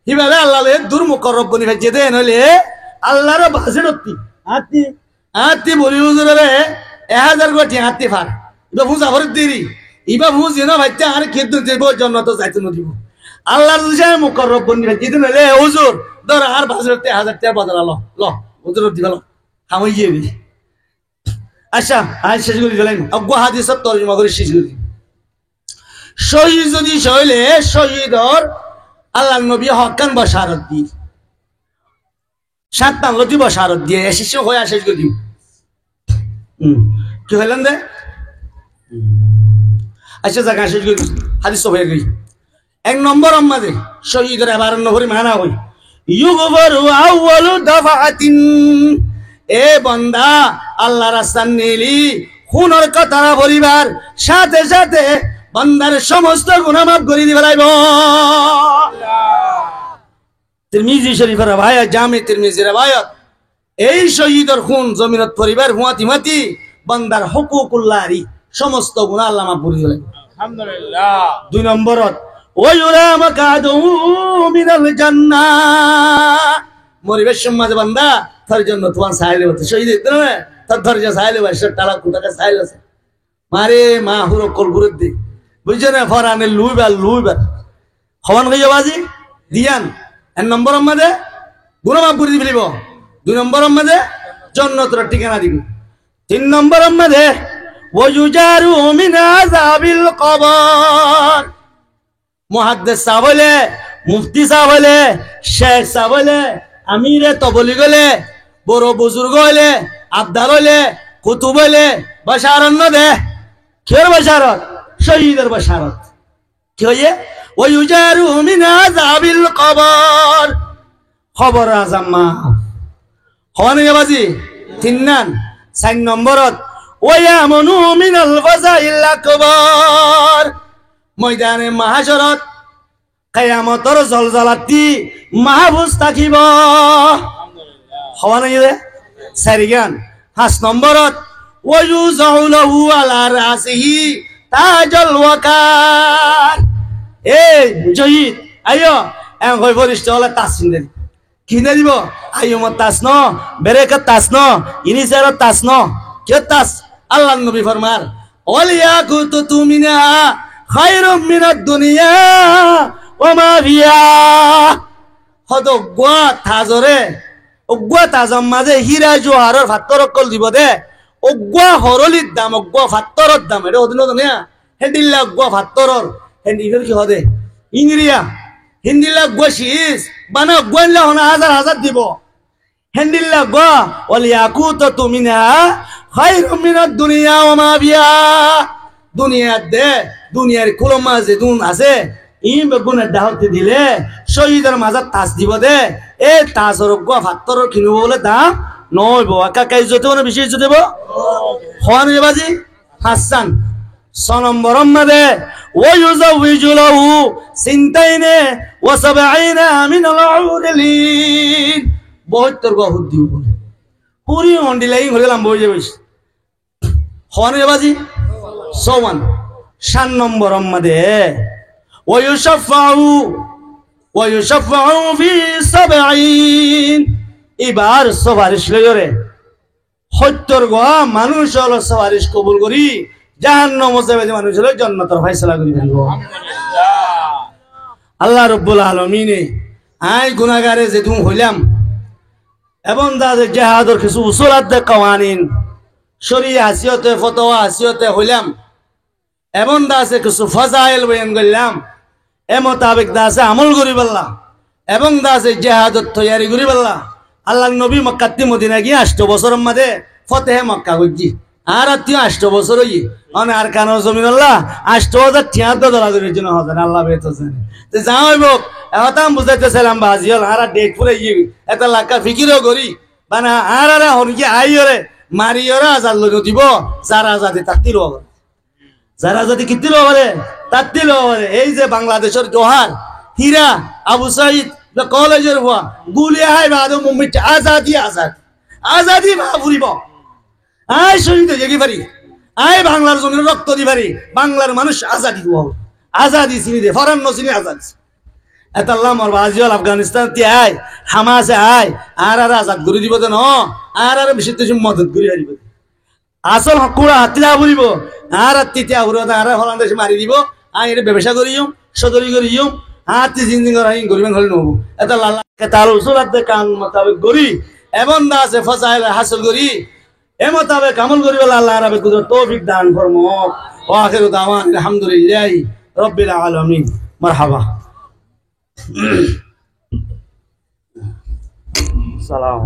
হিবালে আল্লাহলে দূর মুকররব বনি ফেজে দে নলে আল্লাহর বাজেরতি আতি আতি বলি হুজুরে 1000 কোটি আতি ফার ইবা বুঝা ভরে দিরি ইবা বুঝি না ভাইতে আর খেদ দেব জান্নাত যাইতে ন দিব আল্লাহর যদি মুকররব বনি ফেজে দে নলে হুজুর ধর আর বাজেরতে 1000 টাকা বদলালো ল হুজুর দিবালো হামাইয়ে দি আচ্ছা আজ শেষ করে দিলাম অজ্ঞ হাদিসত তরজমা করে শেষ করে শহীদ যদি শৈলে শহীদর আল্লাহ নবী হকান বশারত দি 7 নাম্বারটি বশারত দিয়ে শেষ হয়ে শেষ করে দিই কি হইলেন দে আচ্ছা জায়গা শেষ করে হাদিস হয়ে গই 1 নম্বর আমাদের শহীদের এবার নহরি মানা হই ইউগফারু আউয়ালু দাফাতিন এ বান্দা আল্লাহ রাস্তার নিলি খুনের কথা পরিবার সাথে সাথে বান্দার সমস্ত গুনাহ মাফ করে দিবে লাইব তিরমিজি শরীফের রওয়ায়াত জামি তিরমিজির রওয়ায়াত এই শহীদের খুন জমিনত পরিবার হুয়াতি মাতি বান্দার হুকুকুল্লাহি সমস্ত গুনাহ আল্লাহ মাফ করে দিবে আলহামদুলিল্লাহ। 2 নম্বরত ওয়ায়ুরা মাকাদু মিনাল জান্নাহ মরিবের সমাজে বান্দা তার জন্য তোমার সাইলে হতে শহীদ হতে না তার ধৈর্য সাইলে বসে টালা কুটাকে সাইল আছে মারে মা হুরো কলগুরত দি বুঝছো না ফরানে লুইবার হওয়ান হয়ে বাজি দিয়ান 1 নম্বর আমাদে গুনাহ মাফ করে দিবিব 2 নম্বর আমাদে জান্নাতের ঠিকানা দিব 3 নম্বর আমাদে ওয়ায়ুজারু মিন আযাবিল কবর মুহাদ্দিস সাহেব বলে মুফতি সাহেব বলে শেখ সাহেব বলে আমিরে তবলি গলে বড় বুজুর্গ হইলে আবদার হইলে কুতুব হইলে বাশারত ন দে কের বাশারত শহীদের বাশারত কি হইয়ে ওয়ায়ুজারু মিন আযাবিল কবর খবর আজমা হওয়ানে বাজি 4 নম্বরত ওয়ায়ামনু মিনাল ফাযাইল আকবার ময়দানে মাহশরত কিয়ামতর জলজলাতি মাহফুজ থাকিব হওয়া নাই রে সারিগান 5 নম্বরত ওয়ায়ুযাউ লাহু আলা রাসিহি তাজুল ওয়াকার এই জহিদ আইও এম কই ফরিস্ত হলে তাস কিনে কিনে দিব আইও মত তাস ন বেরেকা তাস ন ইনিসার তাস ন কে তাস আল্লাহ নবী ফরমার ওয়ালিয়াকুতু তুমিনা খায়রুম মিনাদ দুনিয়া ওয়া মা ফিহা হদ গোয়া থাজরে অগুয়া তাজম মাঝে হীরা জোহারের ফাত্তর কল দিব দে অগুয়া হরলির দাম অগুয়া ফাত্তরের দাম এটা অদিন না হেন্ডিল্লা অগুয়া ফাত্তরের হেন্ডিল কি হদে ইংরিয়া হিন্দিল্লা অগুয়া শীষ বানা অগুয়াল্লা হনা হাজার দিব হেন্ডিল্লা গোয়া ওয়ালিয়াকুতু মিনহা খায়রুম মিনাদ দুনিয়া ওয়া মা ফিহা দুনিয়ার দে দুনিয়ার কুলম মাঝে দুন আছে ইম বেগুনের দাহতে দিলে শহীদের মাঝে তাস দিব দে এ তাসর গোয়া ফাত্তর কিনব বলে দাম নইব একা কাই যতে মানে বেশি যতে দেব হওয়ান বাজি হাসান 6 নম্বর মাঝে ওয়ায়ুযাউযু লাহু সিনতাইনে ওয়া সাবঈনা মিনাল উরলিন 72 গো হুদ দিব বলে পুরি হন্ডিলাই হলাম বই যাবে হওয়ান বাজি 7 নম্বর মাঝে ويشفع في 70 এবার সুপারিশ লইরে 70 গো মানুষ হলো সুপারিশ কবুল করি জাহান্নাম যাবে যে মানুষ হলো জান্নাতের ফয়সালা করে দিব আল্লাহ রাব্বুল আলামিনে আই গুনাহগারে যে তুমি হইলাম এবং দাদে জিহাদের কিছু উসুলাত দে কাওয়ানিন শরীয়ত হাসিয়তে ফতোয়া হাসিয়তে হইলাম এবং দাসে কিছু ফজাইল বয়ান করলাম এ মোতাবেক দাসে আমল করি বললা এবং দাসে জিহাদত তৈয়ারি করি বললা আল্লাহ নবী মক্কাতে মদিনা গিয়ে 8 বছরের মধ্যে ফতেহে মক্কা গজি আর আত্মীয় 8 বছর হই মানে আর কানো জমিন আল্লাহ 8,076 জন্য হবেন আল্লাহ বেতো জানে তো যাও হইব এটাম বুঝাইতেছিলাম বাজিল আর ডেট পুরে গিয়ে এটা লাকা ফিকিরও করি মানে আর হনকি আইরে মারিয়রা আজাদ লই দিব যারা আজাদি তাকতির হবে যারা যদি কিতিল হবে তাকতিল হবে এই যে বাংলাদেশের জোহার হীরা আবু সাইদ কলেজের হওয়া গুলিয়া হাই বাদো মুম্বাই আজাদি আজাদ আজাদি ভাবুরিব আই শহীদ জেগি পারি আই বাংলার জমির রক্ত দি পারি বাংলার মানুষ আজাদি হওয়া আজাদি চিনি দে ফরান চিনি আজাদ এটা আল্লাহ মোর বাজিওয়াল আফগানিস্তান তি আয় হামাসে আয় আর আজাদ করে দিব দেন আর বেশি তো মদত করে দিব আসল হকুড়া হাতিয়া বলিব আর তিতিয়া হুড়া আর হলান্দেশ মারি দিব আই এর ব্যবসা করিও সদরি করিও হাতি জিনজিং করাই গরিবেন হলে নব এটা লাল্লাহকে তার উসুলাত দে কান মোতাবেক করি এবং দাসে ফসাইল হাসিল করি এ মোতাবেক আমল করি বলে আল্লাহ রাবে কুদরত তৌফিক দান ফরমাক ওয়া আখিরু দাওয়ান আলহামদুলিল্লাহি রাব্বিল আলামিন মারহাবা সালাম